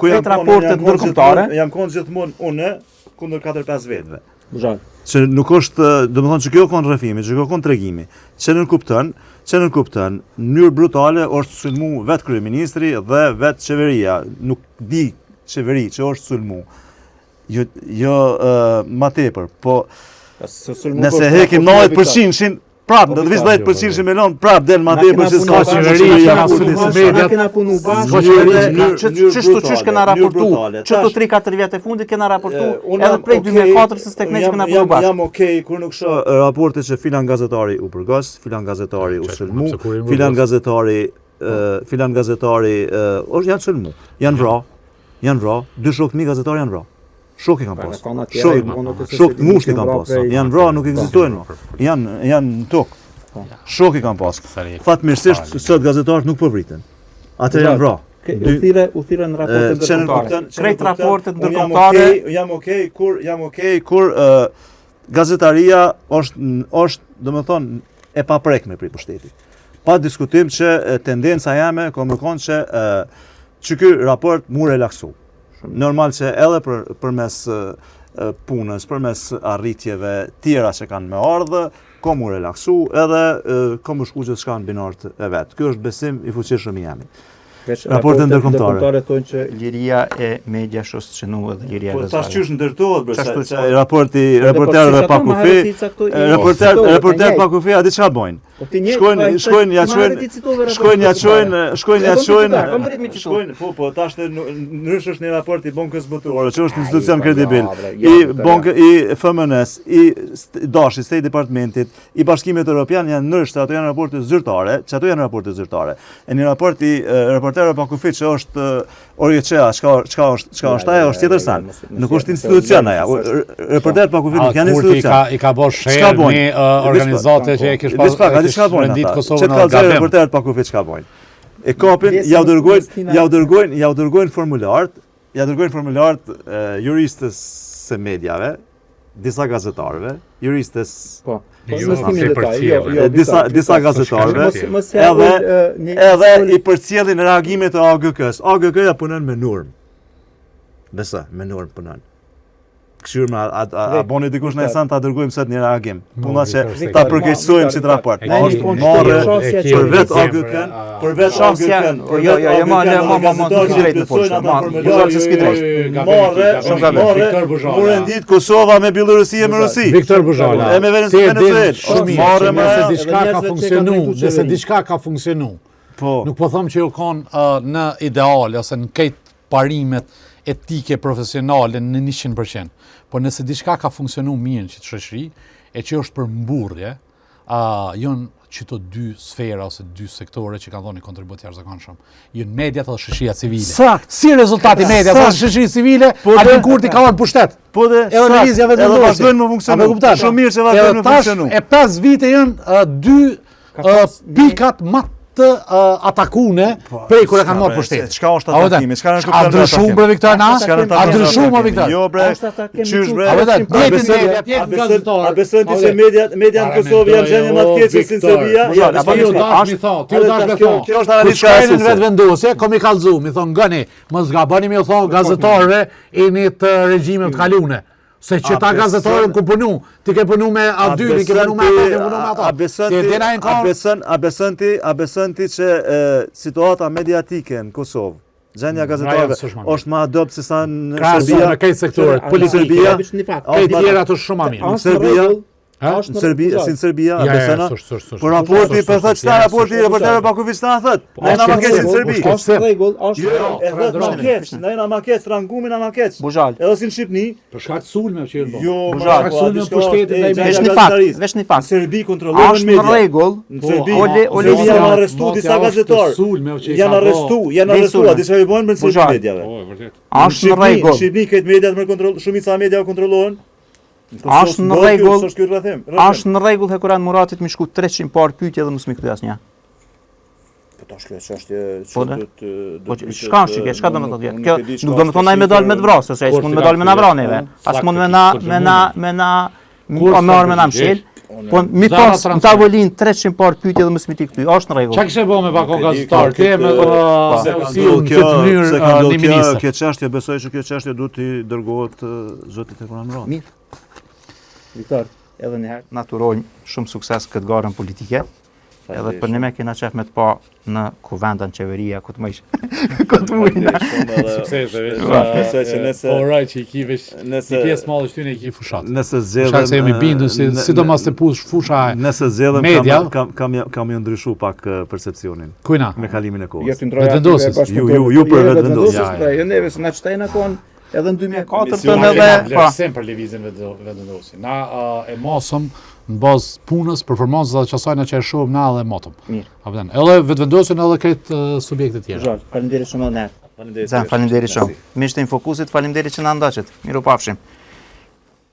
ku janë raportet ndërkombëtare, jam konë gjithmonë une kundër 4-5 vetëve. Që nuk është, domethënë që kjo konë rrëfimi, që kjo konë tregimi, që nën kupton, në mënyrë brutale është sulmu vetë kryeministri dhe vetë qeveria, nuk di qeveri që është sulmu. jo ma tepër, po nëse hekim 90%, prap, do të vis 10% me lon, prap del ma tepër se s'ka Çështu kena raportu, çto 3-4 vjet e fundit kena raportu, edhe prej 2004-s tek ne që kena punuar bashkë. Jam okej kur nuk shoh raporte që filan gazetari u përgos, filan gazetari u sulmu, filan gazetari janë sulmu, janë vra, dy shokë mi gazetari janë vra. Shok i kam pas. Shok musht i kam pas. Janë vra, nuk ekzistojnë. Janë tokë. Shok i kam pas. Fatmirësisht sot gazetarët nuk po vriten. Atë janë vra. U thirrën raportet ndërkombëtare. Krejt raportet ndërkombëtare. Jam okej kur gazetaria është domethënë e paprekme për pushtetit. Pa diskutim që tendenca jame ka më konë që ky raport mu relaksu. Normal që edhe përmes punës, përmes arritjeve tjera që kanë me ardhë, ka mu relaksu edhe ka mu shku që të shkanë binartë e vetë. Kjo është besim i fuqishëm i jemi. Raportet ndërkombëtare thonë që liria e media shosçenu edhe liria e gazetare. Po tash qysh ndërtohet për raporti reporterëve pa kufi. Reporterët pa kufi a di çfarë bojnë? Shkojnë ja çojnë. Po tash ndrysh është një raport i bankës botërore, që është institucion kredibil, i FMN-s, i Dashi, State Departmentit, i Bashkimit Evropian janë ndryshë, ato janë raporte zyrtare, që ato janë raporte zyrtare. E një raport i reporterëve pa kufi që është Orjeçea, çka është ajo është tjetër san. Nuk është institucion ajo. Reporterët pa kufi nuk janë institucion. I ka bosh shërë një organizate që e kish rendit Kosovën në gabim. Reporterët pa kufi çka bojnë. E kapin, ja u dërgojnë formularët juristës së mediave, disa gazetarëve, juristës disa gazetarëve, edhe i përcjellin reagimet e AGK-s. AGK-ja punon me normë. Besa, me normë punon. Këshirë a boni dikush në esan ta dërgojmë sot një reagim. Puna që ta përkeqësojmë si të raport. Marë për vetë AGK-n, për vetë AGK-n, për rendit Kosova me Bielorusi e me Rusi. Viktor Buzhala, e me Venezuelë. Marë nëse diçka ka funksionu. Nuk po thom që ju kanë në ideal ose në këtë parimet etike profesionale në 100%. Por nëse diçka ka funksionu mirë në qëtë shoqëri, e që është për mburrje, janë qëto dy sfera ose dy sektore që kanë dhënë kontribut jashtëzakonshëm. Janë mediat dhe shoqëria civile. Sakt. Si rezultati mediat dhe shoqërisë civile, Albin Kurti ka marrë pushtet. Po dhe edhe lëvizja vetë edhe vazhdojnë më funksionu. Shumë mirë që vazhdojnë më funksionu. E 5 vite janë dy pikat më atakune prej kur e kanë marrë pushtetin. Çka është atakimi? Çka është a ndryshuar bre Viktor na? A ndryshuar Viktor? Jo bre. Çysh bre? A beson ti se media në Kosovë janë gjendje më të keqe se në Serbia? Jo, ti u dash mi thon, ti u dash me thon. Kjo është analiza e në vetë vendosje, kom i kallzu, mi thon gani, mos gaboni mi u thon gazetarëve jeni të regjimit të kaluar. Se që ta gazetarën ku punu, ti ke punu me A2, ti ke punu me ata, a beson ti që situata mediatike në Kosovë, gjendja gazetarëve është më adopt se sa në Serbia? Në këtë sektoret, politike, këtë tjera të shumë mirë. Në Serbia, si në Serbia, a besona? Por raporti, për thëtë qëta raporti, reporterë pa kufi qëta në thëtë? Në jena ma keq si në Serbi. Është rregull, në jena ma keq, rangumin a ma keq. Buzhal. Edhe si në Shqipni. Për shkak të sulmeve që janë bërë. Jo, Buzhal, sulme pushtetit ndaj mediave. Vesh një fakt. Në Serbi kontrollohen media. Është në rregull. Në Serbi janë arrestu disa gazetarë. Janë arrestu, a disa i bojnë për në Serbi mediave. Është në rregull. Në Shqipni këtë mediat me kontroll, shumica media kontrollohen. Është në rregull. Është në rregull Hekuran Muratit më shku 300 parë pyetje dhe mos më kthy asnjë. Po tash kjo çështje Po çka shike, çka do të thotë? Kjo nuk do të thonë ai me dal me të vrasë, se ai s'mund me dal me na vraneve. As mund me na marr me na mshël. Po mi pas në tavolin 300 parë pyetje dhe mos më kthy. Është në rregull. Çka kishe bëu me bako gazetar? Ti me si këtë mënyrë një ministër. Kjo çështje besoj që kjo çështje duhet të dërgohet zotit Hekuran Murat. Mirë. Viktor, edhe një herë naturojmë shumë sukses këtë garën politike. Edhe për një me kena qef me të pa në kuvendan qeveria, ku të më ishë. Ku të mujna. Besoj që nëse që i ki veç një pjesë madhe shtyne i ki fushat. nëse Fushat se jemi bindur, sidomos të push fusha nëse zgjedhëm media. kam ju ndryshu pak percepcionin Kujna? me kalimin e Jo kohës. të ndroja Vetvendosis. Ju për vetvendosis. Jo neve se na çtajna kon edhe në 2004 Misioni edhe Vlerësim për lëvizjen vetvendosi. Na e mosëm në bazë punës, performancës dhe qasajna që e shohim na dhe motëm. Mirë. Apo edhe vetvendosin edhe këtë subjekte tjera. Zot, faleminderit shumë edhe ne. Zan, faleminderit shumë. Miqtë të Infokusit, faleminderit që na ndoqët. Miru pafshim.